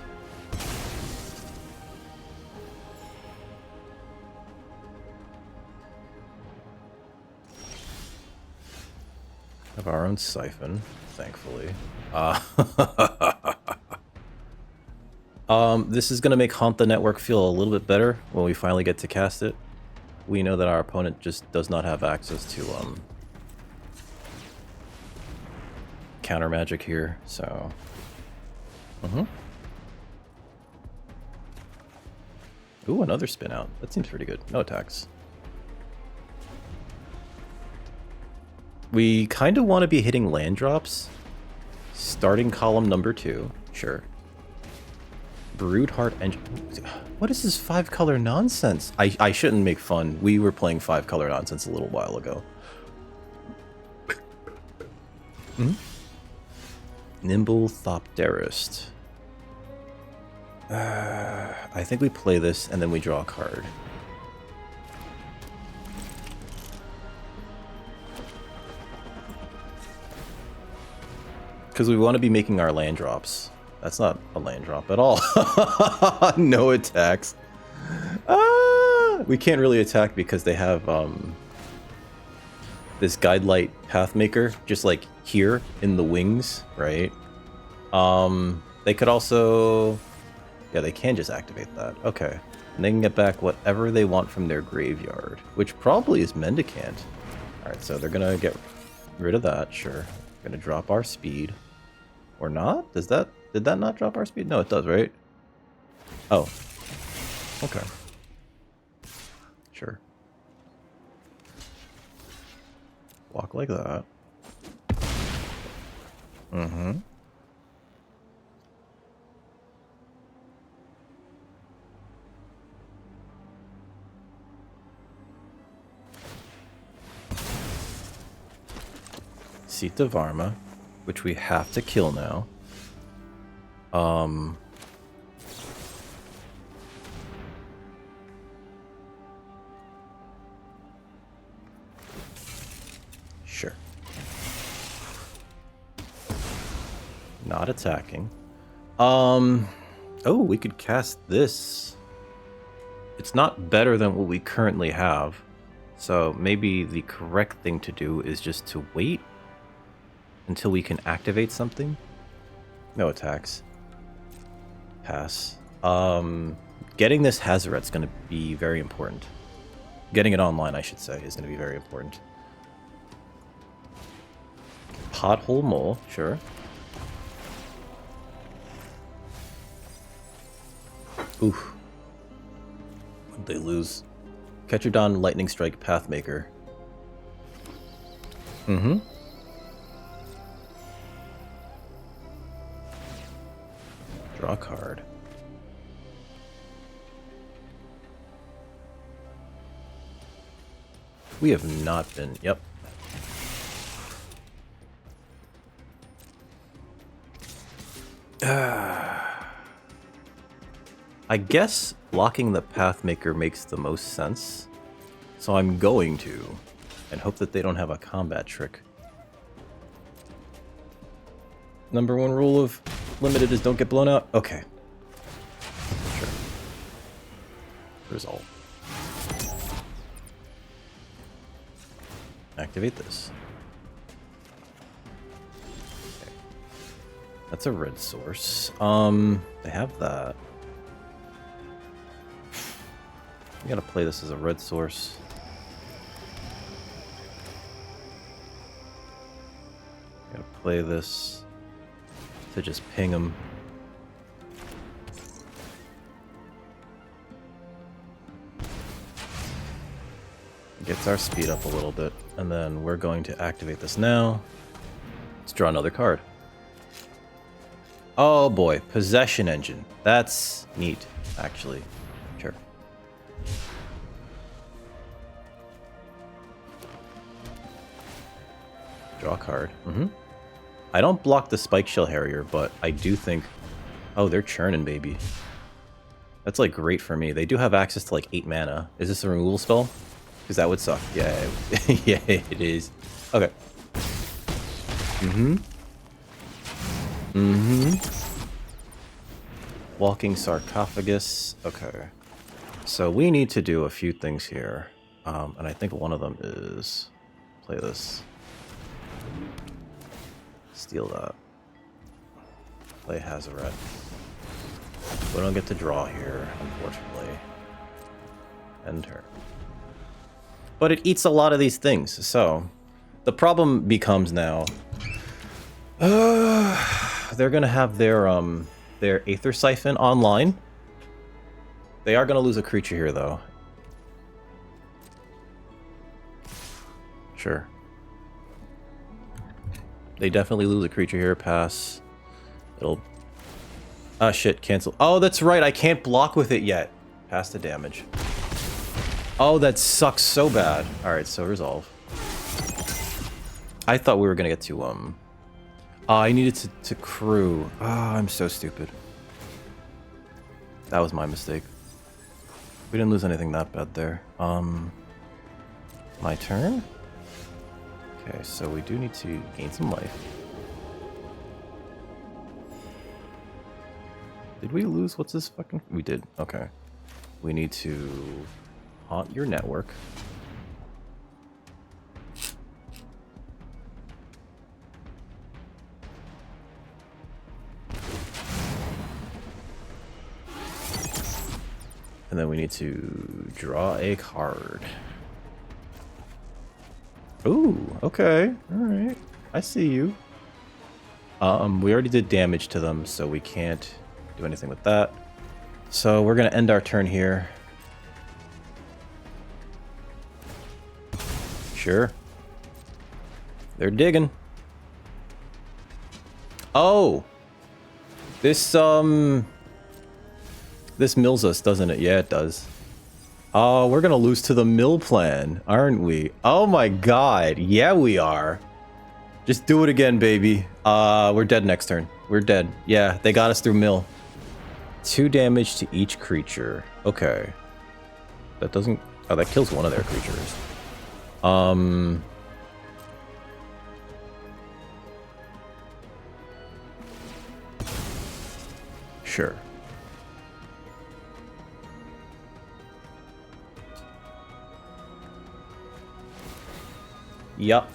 Have our own Siphon, thankfully. This is gonna make Haunt the Network feel a little bit better when we finally get to cast it. We know that our opponent just does not have access to counter magic here, so Ooh, another spin out. That seems pretty good. No attacks. We kind of want to be hitting land drops. Starting column number 2. Sure. Broodheart Engine. What is this 5-color nonsense? I shouldn't make fun. We were playing 5-color nonsense a little while ago. Nimble Thopterist. I think we play this and then we draw a card. Because we want to be making our land drops. That's not a land drop at all. No attacks. We can't really attack because they have this Guidelight Pathmaker just like here in the wings, right? They could also... Yeah, they can just activate that. Okay. And they can get back whatever they want from their graveyard, which probably is Mendicant. Alright, so they're gonna get rid of that, sure. Gonna drop our speed. Or not? Did that not drop our speed? No, it does, right? Oh. Okay. Sure. Walk like that. Seat of Varma, which we have to kill now. Sure. Not attacking. Oh, we could cast this. It's not better than what we currently have. So maybe the correct thing to do is just to wait until we can activate something. No attacks. Pass. Getting this Hazoret's going to be very important. Getting it online, I should say, is going to be very important. Pothole Mole, sure. Oof. What'd they lose? Ketradon Lightning Strike Pathmaker. Draw a card. We have not been... Yep. I guess blocking the Pathmaker makes the most sense. So I'm going to. And hope that they don't have a combat trick. Number 1 rule of Limited is don't get blown out. Okay. Sure. Resolve. Activate this. Okay. That's a red source. They have that. You gotta play this as a red source. You gotta play this to just ping them. Gets our speed up a little bit, and then we're going to activate this now. Let's draw another card. Oh boy, Possession Engine. That's neat, actually. Sure. Draw a card. I don't block the Spike Shell Harrier, but I do think... Oh, they're churning, baby. That's, like, great for me. They do have access to, like, 8 mana. Is this a removal spell? Because that would suck. Yeah, yeah, it is. Okay. Walking Sarcophagus. Okay. So we need to do a few things here. And I think one of them is... Play this. Steal that. Play Hazoret. We don't get to draw here, unfortunately. End turn. But it eats a lot of these things, so the problem becomes now they're gonna have their Aether Siphon online. They are gonna lose a creature here though. Sure. They definitely lose a creature here, pass. It'll ah shit, cancel. Oh, that's right, I can't block with it yet. Pass the damage. Oh, that sucks so bad. Alright, so resolve. I thought we were gonna get to, oh, I needed to crew. Ah, I'm so stupid. That was my mistake. We didn't lose anything that bad there. My turn? Okay, so we do need to gain some life. Did we lose? What's this fucking... We did. Okay. We need to... haunt your network. And then we need to draw a card. Ooh, okay. Alright. I see you. We already did damage to them, so we can't do anything with that. So we're gonna end our turn here. Sure. They're digging. Oh! This mills us, doesn't it? Yeah, it does. Oh, we're gonna lose to the mill plan, aren't we? Oh my god. Yeah, we are. Just do it again, baby. We're dead next turn. We're dead. Yeah, they got us through mill. 2 damage to each creature. Okay. That doesn't... Oh, that kills one of their creatures. Sure. Yup.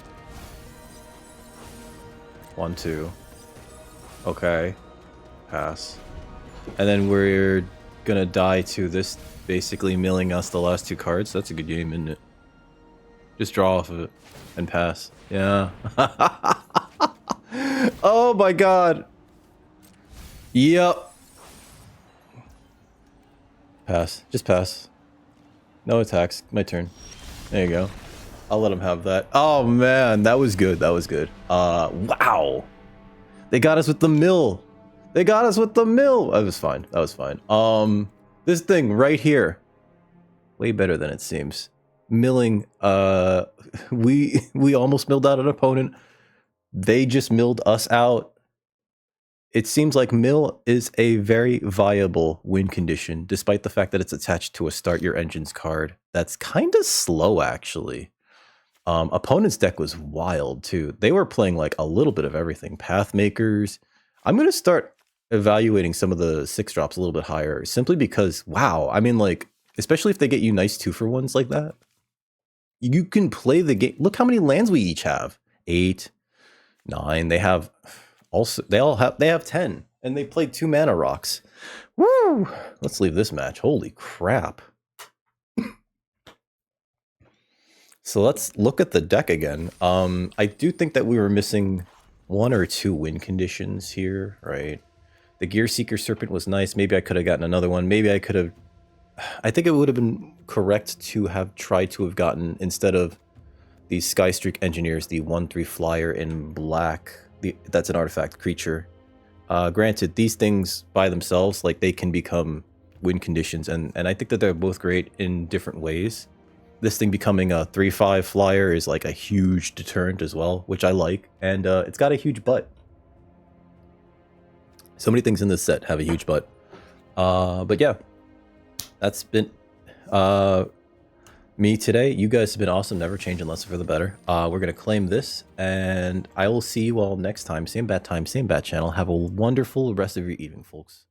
1, 2. Okay. Pass. And then we're gonna die to this basically milling us the last 2 cards. That's a good game, isn't it? Just draw off of it and pass. Yeah. Oh my god. Yep. Pass. Just pass. No attacks. My turn. There you go. I'll let him have that. Oh man, that was good. That was good. Wow. They got us with the mill. They got us with the mill. That was fine. That was fine. This thing right here. Way better than it seems. Milling, we almost milled out an opponent. They just milled us out. It seems like mill is a very viable win condition, despite the fact that it's attached to a start your engines card. That's kind of slow, actually. Opponent's deck was wild, too. They were playing like a little bit of everything. Pathmakers. I'm going to start evaluating some of the 6 drops a little bit higher, simply because, wow, I mean, like, especially if they get you nice 2-for-1s like that. you can play the game. Look how many lands we each have. 8, 9. They have 10. And they played 2 mana rocks. Woo! Let's leave this match. Holy crap. So let's look at the deck again. I do think that we were missing 1 or 2 win conditions here, right? The Gear Seeker Serpent was nice. Maybe I could have gotten another one. Maybe I could have... I think it would have been correct to have tried to have gotten, instead of the Skystreak Engineers, the 1/3 flyer in black. That's an artifact creature. Granted, these things by themselves, like, they can become win conditions, and I think that they're both great in different ways. This thing becoming a 3/5 flyer is like a huge deterrent as well, which I like, and it's got a huge butt. So many things in this set have a huge butt. But yeah, that's been me today. You guys have been awesome. Never change unless for the better. We're going to claim this, and I will see you all next time. Same bat channel. Have a wonderful rest of your evening, folks.